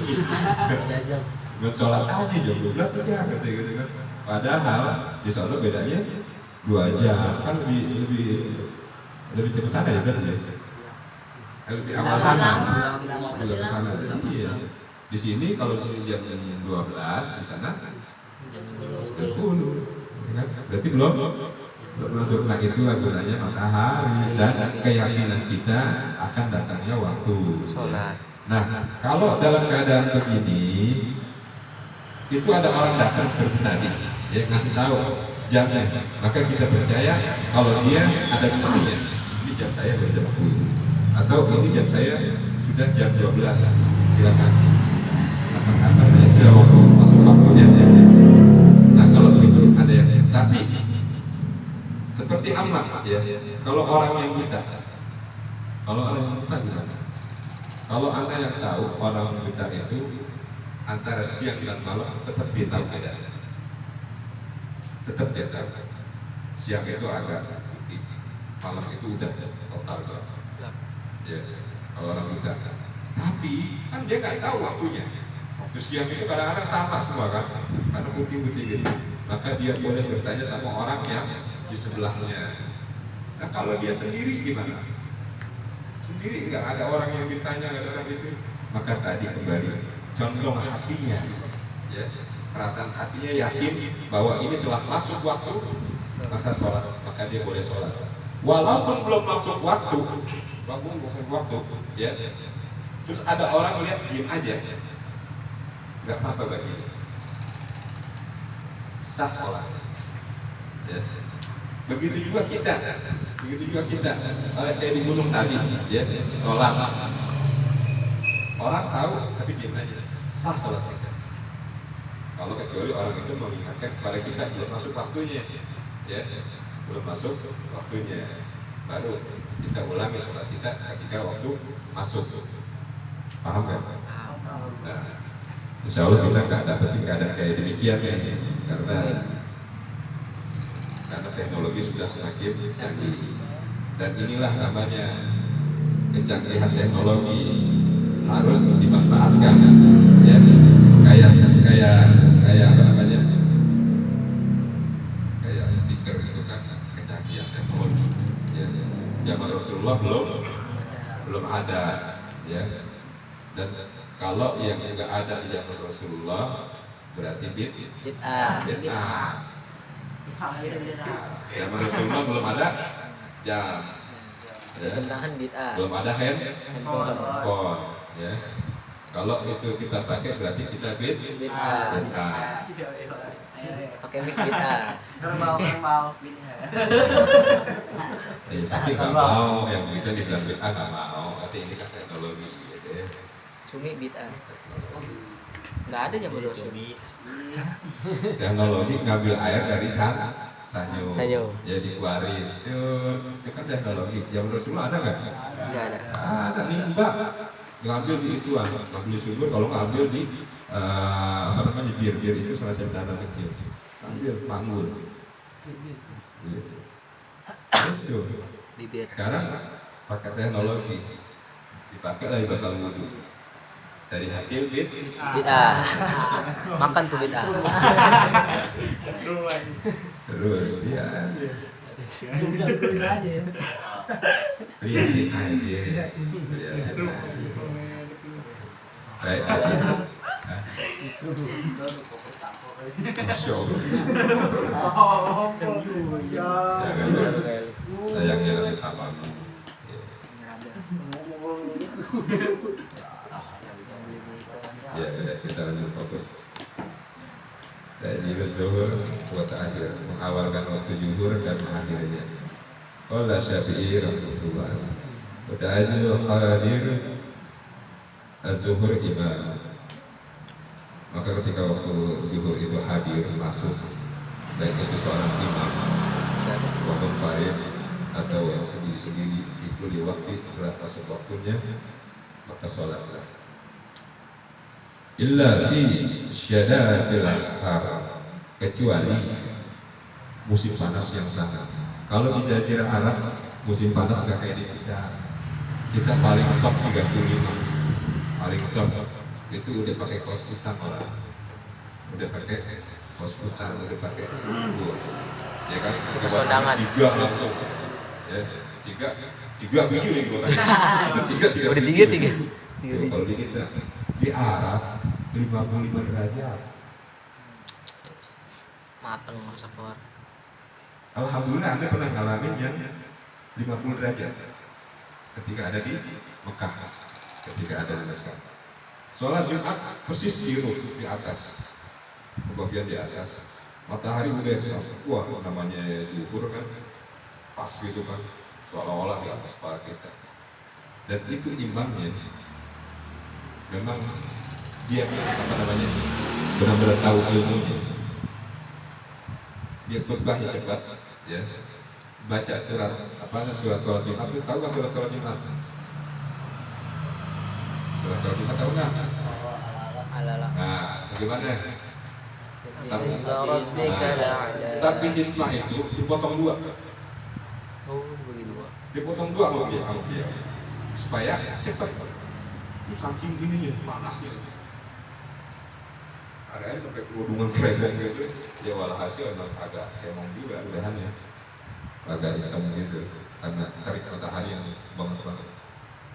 S1: Buat sholat aja jam 12 saja gitu kan. Padahal di Solo bedanya 2 jam. Kan lebih cepat sana ya berarti ya. Lebih awal sana. Lebih sana. Iya. Di sini kalau di sini jam 12 di sana jam 10. Kan? Berarti belum masuk. Nah itulah gunanya matahari dan keyakinan kita akan datangnya waktu sholat. Nah kalau dalam keadaan begini itu ada orang datang seperti tadi ya ngasih tahu jamnya, maka kita percaya kalau dia ada buktinya. Ini jam saya baru jam 10 atau ini jam saya sudah jam 12, silakan apa sudah waktu masuk waktunya ya. Nah kalau begitu ada yang tapi seperti amat ya. Kalau orang yang buta gimana? Kalau Anda yang tahu orang buta itu antara siang dan malam tetap dia tahu bedanya. Tetap dia tahu. Siang itu agak putih, malam itu udah total gelap. Ya, kalau orang buta. Tapi kan dia nggak tahu waktunya. Waktu siang itu kadang-kadang sama semua kan, karena putih-putih gitu. Maka dia boleh bertanya sama orang yang di sebelahnya. Nah kalau dia sendiri gimana? Sendiri nggak ada orang yang ditanya, nggak ada orang itu. Maka tadi kembali condong hatinya, ya, perasaan hatinya yakin bahwa ini telah masuk waktu masa sholat, maka dia boleh sholat. Walaupun belum masuk waktu, ya. Terus ada orang lihat diam aja, nggak apa-apa bagi sah sholat. Ya. Begitu juga kita, kayak di gunung tadi, ya, sholat. Orang tahu tapi diam aja, sah sholat kita. Kalau kecuali orang itu mengingatkan kepada kita belum masuk waktunya, ya, belum masuk waktunya, baru kita ulangi sholat kita ketika waktu masuk. Paham kan? Nah, insya Allah kita nggak dapetin keadaan kayak demikian ya, karena teknologi sudah semakin canggih, dan inilah namanya kecanggihan teknologi harus dimanfaatkan, ya, kayak apa namanya, kayak speaker gitu kan, kecanggihan teknologi, ya. Zaman Rasulullah belum ada, ya, dan kalau yang enggak ada di zaman Rasulullah berarti bid'ah. Zaman Rasulullah belum ada jam, ya. Belum ada handphone, ya. Kalau itu kita pakai berarti kita bid'ah.
S2: Pakai mic bid'ah.
S1: Tapi nggak mau yang begitu dibilang bid'ah, nggak mau. Berarti ini kan teknologi, ya.
S2: Cumi bid'ah. Nggak ada zaman Rasul.
S1: Teknologi ngambil air dari sanyo. Ya dikeluarin. Itu kan teknologi. Zaman Rasulullah ada nggak?
S2: Nggak ada.
S1: Ada limbah. Ngambil di itu, ngambil di sumur. Kalau ngambil di apa namanya, bir itu semacam tanah kecil. Ambil panggul. Itu. Sekarang pakai teknologi, dipakai lagi bakal wudhu dari hasil
S2: bid'ah. Makan tuh bid'ah.
S1: Terus ya lihat aja. Baik aja. Masya Allah. Sayangnya rasa sama. Ya, kita lanjut fokus. Jadi zuhur wa ta'khir, mengawalkan waktu zuhur dan mengakhirinya. Qala Syafi'i rahimahullah. Wa ta'khirul hadir az-zuhur imam. Maka ketika waktu zuhur itu hadir masuk, baik itu seorang imam, walaupun farid atau yang sendiri-sendiri, itu di waktu telah masuk waktunya, maka sholatlah. Illa fi syadatil haram, kecuali musim panas yang sangat. Kalau di Jazirah Arab musim panas nggak kayak di kita paling top 35, paling top itu udah pakai kaos kutang orang, udah pakai kaos kutang, udah pakai dua, ya kan?
S2: Kondangan.
S1: Tiga langsung, ya, tiga biji nih gua kan,
S2: Udah tiga.
S1: Kalau di kita di Arab 55 derajat.
S2: Mateng masak keluar.
S1: Alhamdulillah Anda pernah ngalamin yang 50 derajat ketika ada di Mekah, ketika ada di Mekah. Sholat Jumat persis di roof, di atas, bagian di atas. Matahari udah wah namanya zuhur kan, pas gitu kan, seolah-olah di atas kepala kita. Dan itu imamnya memang dia apa namanya, benar-benar tahu ilmunya. Dia khutbahnya cepat, ya, baca surat sholat Jumat. Tahu nggak surat Jumat? Surat Jumat tahu nggak? Nah, bagaimana? Sapi hismah itu dipotong dua.
S2: Oh, begitu.
S1: Dipotong dua sama dia, supaya cepat. Itu saking gininya, panasnya. Ada sampai kerudungan keren gitu. Ya walhasil emang agak cemong juga udahannya, agak hitam gitu, karena terik matahari yang banget.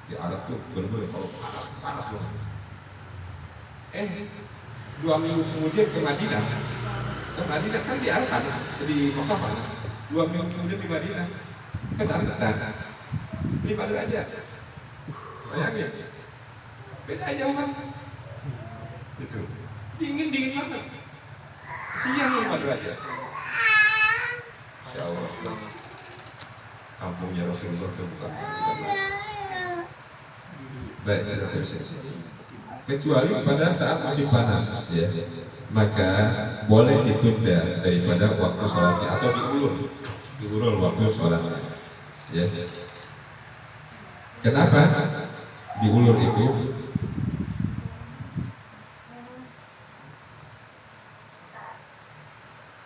S1: Di Arab tuh bener-bener kalau panas banget. 2 minggu kemudian ke Madinah kan di Arab panas, di Mekah panas. 2 minggu kemudian di Madinah kan Arab 5 derajat. Bayangin, beda jauh kan? Itu dingin banget. Siang 5 derajat. Masya Allah. Kampungnya Rasulullah itu bukan. Baik, kita terus. Kecuali pada saat musim panas, ya, maka boleh ditunda daripada waktu sholatnya atau diulur waktu sholatnya. Ya. Kenapa diulur itu?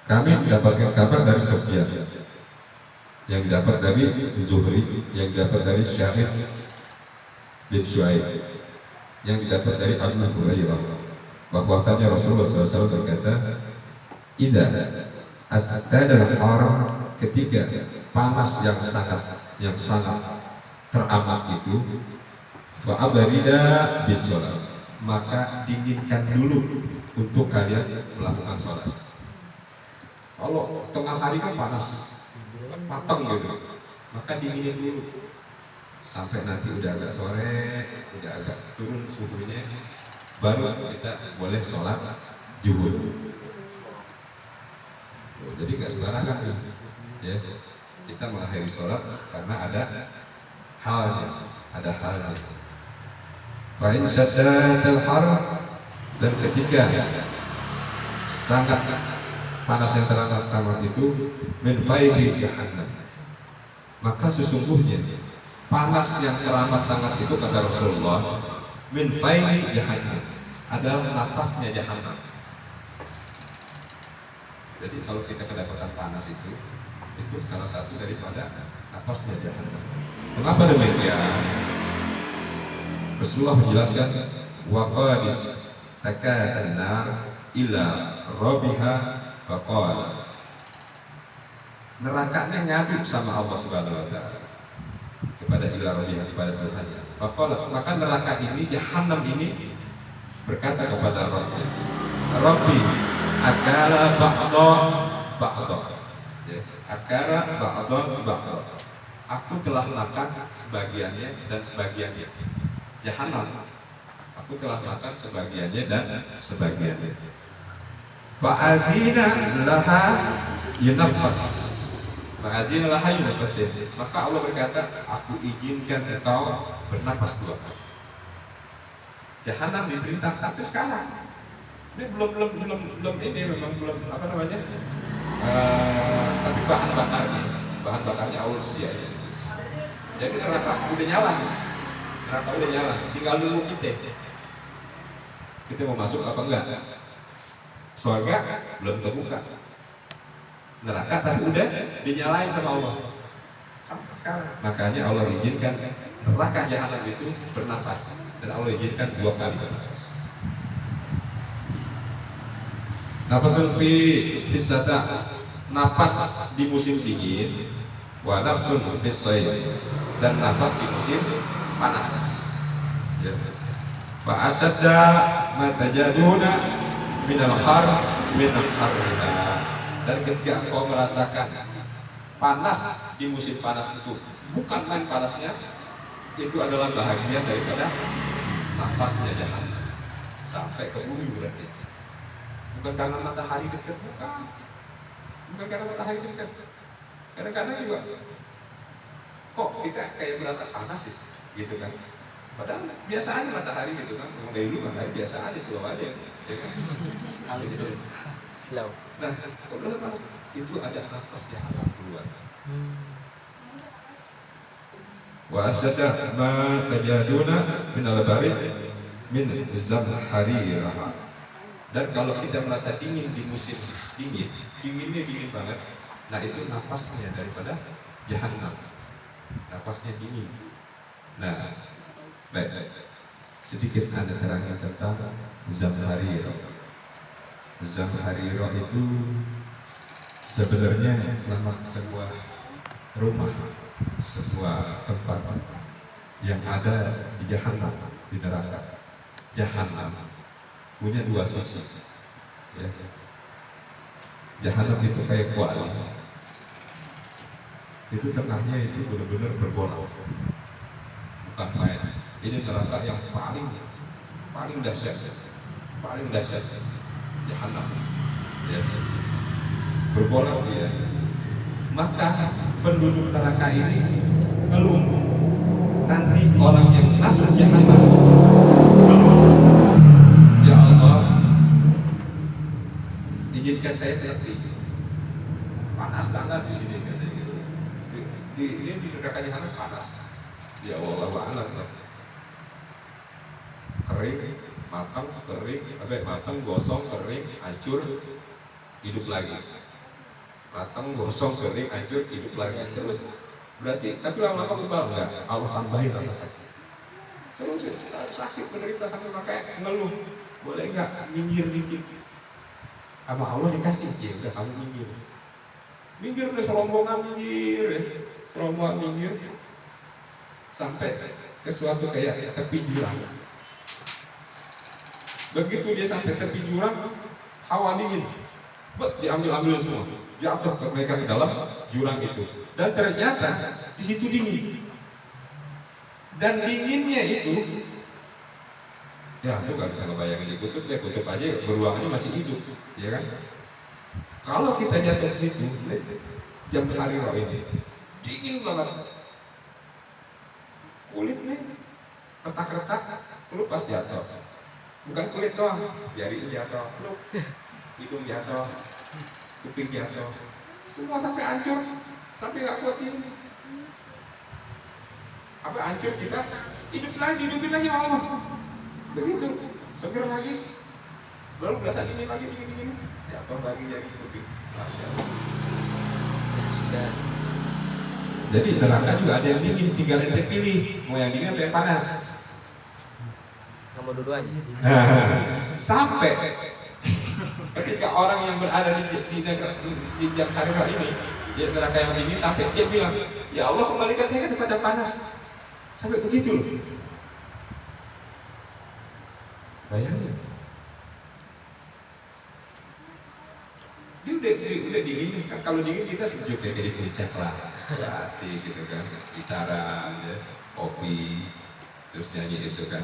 S1: Kami mendapatkan kabar dari Sufyan, yang didapat dari Zuhri, yang didapat dari Syahid bin Shu'aib, yang didapat dari Abu Hurairah, bahwasanya Rasulullah SAW berkata, "Idza astada al-haram," ketika panas yang sangat teramat itu, fa abrida bis shalah, maka dinginkan dulu untuk kalian melakukan sholat. Kalau tengah hari kan panas, matang gitu, maka dinginin dulu sampai nanti udah agak sore, udah agak turun suhunya, baru kita boleh sholat zuhur. Jadi nggak sembarangan, ya. Kita mengakhiri sholat karena ada halnya. Fa'in syaddatal haram, dan ketika sangat panas yang teramat sangat itu, min faihi jahannam, maka sesungguhnya panas yang teramat sangat itu, kata Rasulullah, min faihi jahannam, adalah napasnya jahannam. Jadi kalau kita kedapatan panas itu salah satu daripada napasnya jahannam. Kenapa demikian? Rasulullah menjelaskan, waqadis takatan nar ila rabbiha faqala, nerakanya ngadu sama Allah Subhanahu wa taala, kepada ila rabbiha, kepada Tuhannya. Faqala, maka neraka ini, jahannam ini berkata kepada Rabbnya, Rabbi akala ba'dha, akara ba'dha, aku telah makan sebagiannya dan sebagiannya. Jahannam, aku telah makan sebagiannya dan sebagiannya. Fa'azina laha yunaffas, maka Allah berkata, aku izinkan engkau bernapas dua kali. Jahannam diperintah sampai sekarang. Ini belum ini memang belum apa namanya? Tapi bahan bakarnya Allah sediain. Jadi neraka udah nyala, tinggal nunggu kita mau masuk apa enggak. Surga belum terbuka, neraka tapi udah dinyalain sama Allah sampai sekarang. Makanya Allah izinkan neraka jahanam itu bernapas, dan Allah izinkan 2 kali bernapas. Nafasul fi fisata, napas di musim dingin, wa nafsun fi sayf, dan napas di musim panas. Ya. Fa asadda ma tajaduna minal har dan ketika engkau merasakan panas di musim panas itu, bukan main panasnya, itu adalah bahagian daripada napasnya jahannam sampai ke bumi. Berarti bukan karena matahari dekat, bukan karena matahari dekat. Kadang-kadang juga kok kita kayak merasa panas sih, gitu kan? Padahal biasa aja matahari gitu kan. Dari dulu matahari biasa aja, slow aja, ya kan? Sekali gitu.
S2: Slow.
S1: Nah, kalau itu ada nafas jahannam keluar. Wa asada ma tajaduna min al-barid min zamharirah. Dan kalau kita merasa dingin di musim dinginnya dingin banget, nah itu napasnya daripada jahannam, napasnya dingin. Nah, baik. Sedikit ada terangnya tentang zamharirah. Zamharirah itu sebenarnya nama sebuah rumah, sebuah tempat yang ada di jahannam, di neraka. Jahannam punya 2 sisi, ya. Jahannam itu kayak kuali, itu tengahnya itu benar-benar berbolak, bukan main. Ini neraka yang paling dahsyat Jahannam, ya. Berbolak dia, maka penduduk neraka ini ngeluh. Nanti orang yang masuk jahanam, ya Allah, izinkan saya seperti panas banget di sini katanya gitu. Ini di neraka jahanam panas. Ya Allah, kering, matang, kering, matang, gosong, kering, hancur, hidup lagi. Matang, gosong, kering, hancur, hidup lagi. Terus berarti, tapi lama-lama kebal enggak? Allah tambahin rasa sakit. Terus sakit menderita sampai makanya ngeluh. Boleh enggak minggir dikit? Sama Allah dikasih, ya udah kamu minggir. Minggir udah serombongan minggir, serombongan minggir. Sampai ke suatu kayak tepi jurang. Begitu dia sampai tepi jurang, hawa dingin, diambil semua, jatuh mereka ke dalam jurang itu. Dan ternyata di situ dingin. Dan dinginnya itu, ya itu nggak bisa ngebayangin dikutup, ya kutub aja beruangnya masih hidup, ya kan? Kalau kita jatuh ke situ, jam hari ini dingin banget. Kulit nih retak-retak, lu pas jatuh. Bukan kulit doang, jari jatuh, lu hidung jatuh, kuping jatuh, semua sampai hancur, sampai nggak kuat ini. Apa hancur kita hidupin lagi Allah. Begitu, seger lagi, baru berasa dingin lagi, jatuh lagi jadi kuping. Masya Allah. Jadi neraka juga ada yang dingin, tinggal ente pilih mau yang dingin atau yang panas.
S2: Nomor dua aja.
S1: Sampai ketika orang yang berada di jam hari ini, di neraka yang dingin, sampai dia bilang, ya Allah kembalikan saya ke tempat yang panas. Sampai begitu loh. Bayangin. Dia udah dingin kan, kalau dingin kita sejuk ya, jadi puncak lah. Ya, asik gitu kan, gitaran, ya, kopi, terus nyanyi itu kan.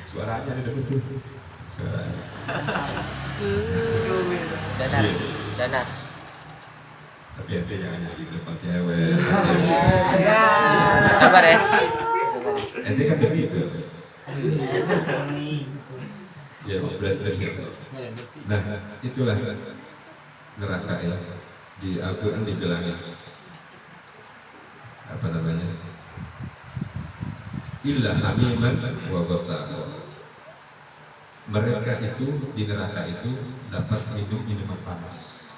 S1: Suaranya ada betul. Suaranya.
S2: Danar.
S1: Tapi ente jangan nyanyi di depan cewek.
S2: Sabar ya.
S1: Ente kan The Beatles. Ya, berarti. Nah, itulah neraka ya. Di Al-Quran dibilangin apa namanya? Illa hamiman wa ghassaqa. Mereka itu di neraka itu dapat minum minuman panas.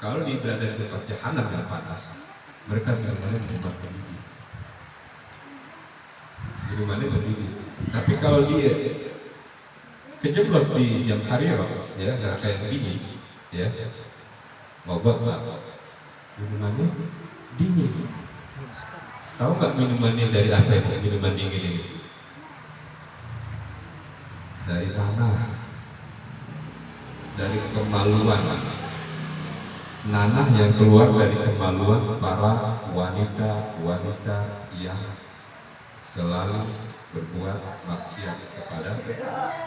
S1: Kalau di berada di tempat jahanam yang panas, mereka benar-benar minuman mendidih. Minumannya mendidih. Tapi kalau dia kejeblos di jam harira, ya neraka yang dingin, ya, wa ghassaqa, minumannya dingin. Tahu nggak minumannya dari apa yang minuman dingin ini? Dari nanah, dari kemaluan, nanah yang keluar dari kemaluan para wanita yang selalu berbuat maksiat kepada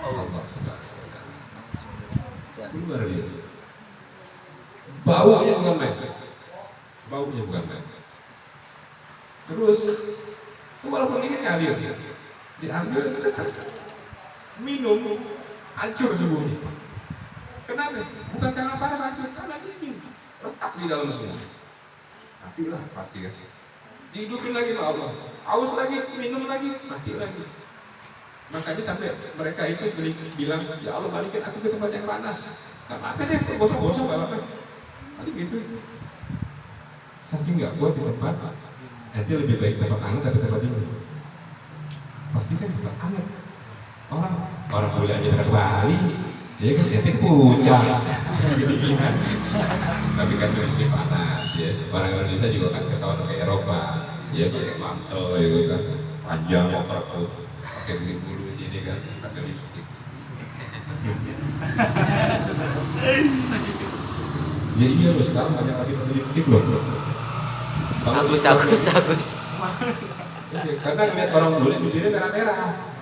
S1: Allah Subhanahu wa Ta'ala. Luar biasa. Baunya bukan main. Terus, walaupun ini ngalir, diambil, minum, hancur tubuhnya. Kenapa? Bukan karena panas hancur, karena dingin, retak di dalam semua. Matilah pasti kan. Dihidupin lagi sama Allah, haus lagi, minum lagi, mati lagi. Makanya sampai mereka itu bilang, ya Allah balikin aku ke tempat yang panas. Gak apa-apa deh, gosok-gosok gak apa-apa. Paling gitu. Saking gak kuat di tempat, nanti lebih baik tempat hangat tapi tempat dingin. Pasti kan tempat hangat. Orang boleh aja ke Bali, ya kan nanti ke puncak. Kedinginan. Tapi kan di sini panas ya. Orang Indonesia juga kan kesawat ke Eropa, ya pakai mantel gitu kan, panjang overcoat, pakai bulu sini kan, pakai lipstick. Jadi iya loh sekarang banyak lagi pakai lipstick loh.
S2: Bagus.
S1: Karena ngeliat orang bule bibirnya merah-merah.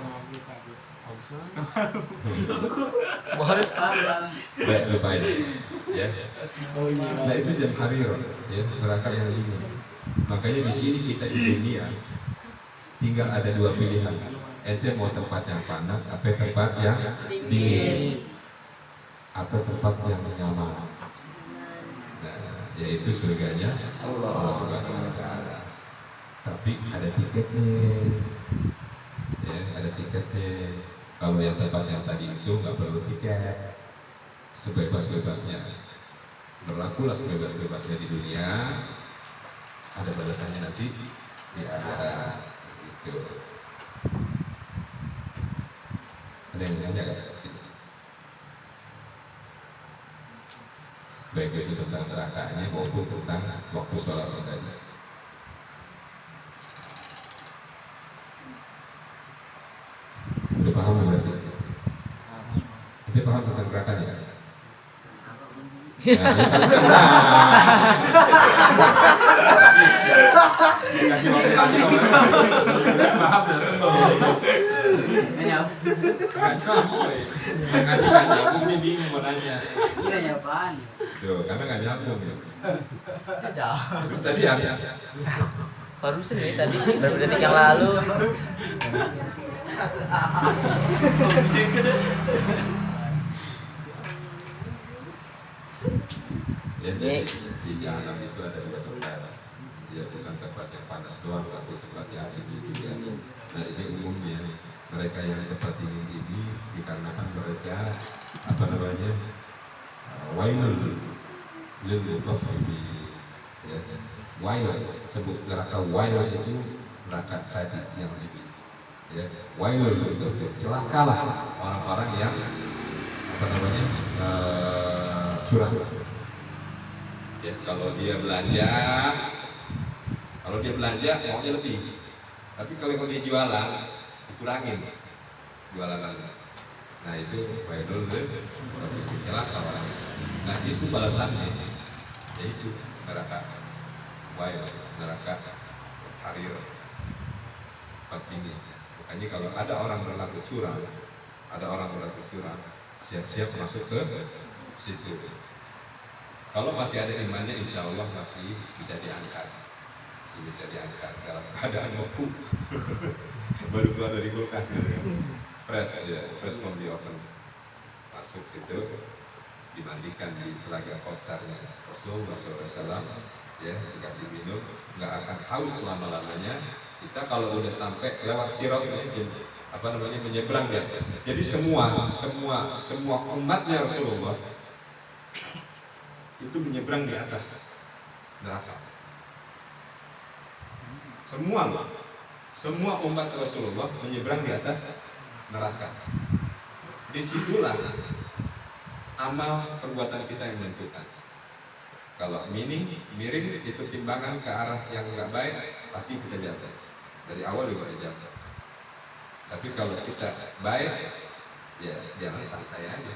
S2: Muharib ada.
S1: Baik, lupain. Ya. Nah itu jam harir, ya, neraka yang dingin. Makanya di sini kita di dunia tinggal ada dua pilihan. Ente mau tempat yang panas, atau tempat yang dingin, atau tempat yang nyaman. Nah, yaitu surganya Allah Subhanahu Wa Taala. Tapi ada tiketnya, ya, ada tiketnya. Kalau yang tempat yang tadi itu nggak perlu tiket, sebebas-bebasnya, berlakulah sebebas-bebasnya di dunia, ada balasannya nanti di akhirat. Gitu. Ada yang nanya nggak? Baik itu tentang nerakanya maupun tentang waktu sholat tadi. Udah paham ya berarti? Kita paham tentang nerakanya? Kasih waktu lagi dong. Paham nggak nyambung nih. Kasih nggak nyambung dia bingung mau nanya.
S3: Iya apaan?
S1: Tuh, karena nggak nyambung ya. Terus tadi apa?
S2: Barusan nih tadi beberapa detik yang lalu.
S1: Ya, jadi di jahanam itu ada dua tempat. Ya bukan tempat yang panas doang, tapi tempat yang dingin juga. Nah ini umumnya mereka yang tempat dingin ini dikarenakan mereka apa namanya wailul lil mutaffifin. Ya, wail sebut neraka wail itu neraka tadi yang dingin. Ya, wailul mutaffifin, celakalah orang-orang yang apa namanya curah. Ya, kalau dia belanja maunya lebih, tapi kalau dia jualan dikurangin jualannya. Nah itu wailul harus celaka orang. Nah itu balasannya, yaitu neraka wail, neraka harir tempat ini. Makanya kalau ada orang berlaku curang, siap-siap masuk ke situ. Kalau masih ada imannya, insya Allah masih bisa diangkat, dalam keadaan waku. Baru keluar dari kulkas, fresh from the oven, masuk situ, dimandikan di telaga Kausarnya Rasulullah SAW, ya, dikasih minum, nggak akan haus selama-lamanya. Kita kalau udah sampai lewat sirat, apa namanya, menyeberang dia. Jadi semua umatnya Rasulullah itu menyeberang di atas neraka. Semua umat Rasulullah menyeberang di atas neraka. Disitulah amal perbuatan kita yang menentukan. Kalau miring itu timbangan ke arah yang nggak baik, pasti kita jatuh. Dari awal juga jatuh. Tapi kalau kita baik, ya jangan santai aja.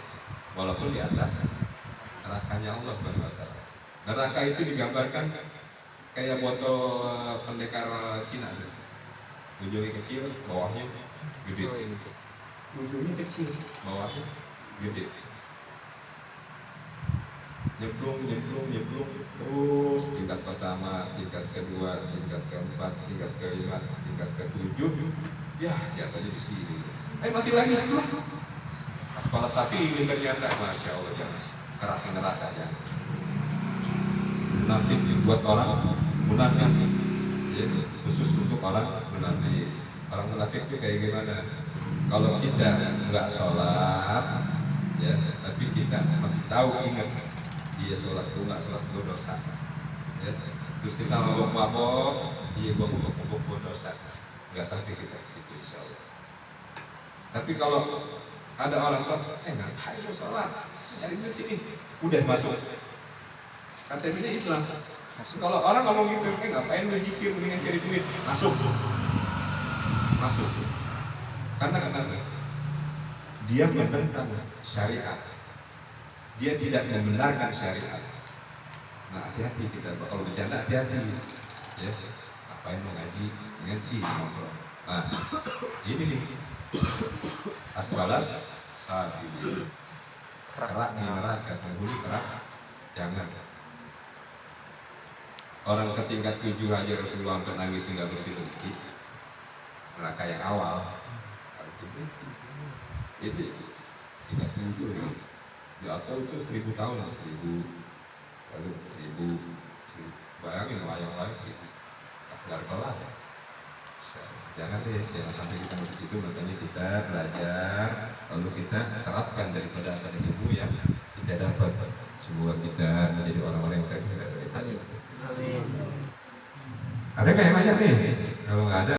S1: Walaupun di atas nerakanya Allah Subhanahu Wa Taala. Neraka itu digambarkan kayak botol pendekar Cina, ujungnya kecil, bawahnya gede. Ujungnya kecil, bawahnya gede. Nyemplung terus tingkat pertama, tingkat kedua, tingkat keempat, tingkat kelima, tingkat ketujuh, ya jatuhnya di sini. Masih lagi. Aspal safi ini ternyata, masya Allah, jangan kerak neraka aja. Munafik buat orang munafik, ya, khusus untuk orang munafik. Orang munafik itu kayak gimana? Kalau kita nggak sholat, ya, tapi kita masih tahu ingat dia sholat itu nggak sholat itu dosa, ya. Terus kita mabok, dia mabok dosa, nggak sampai kita ke situ insya Allah. Tapi kalau ada orang sholat, ngapain lu sholat? Nyari duit sini, udah masuk. KTP-nya Islam. Kalau orang ngomong gitu, ngapain lu zikir, mendingan cari duit, masuk. Karena dia menentang syariat, dia tidak membenarkan syariat. Nah hati-hati kita, kalau bercanda hati-hati, ya. Ngapain mau ngaji, ngaji ngobrol. Nah ini nih, Asbalas safilin. Kerak di neraka, penghuni kerak, jangan. Orang ke tingkat 7 aja Rasulullah sampai nangis hingga berhenti. Neraka yang awal. Itu tingkat 7 ya. Di atas itu 1000 tahun, 1000, lalu 1000. Bayangin layang-layang 1000. Nggak kelar ya. Jangan deh, jangan sampai kita masuk itu. Makanya kita belajar, lalu kita terapkan daripada ilmu yang kita dapat. Semoga kita menjadi orang-orang yang terkena dari.
S2: Amin.
S1: Ada nggak yang nanya nih? Kalau nggak ada.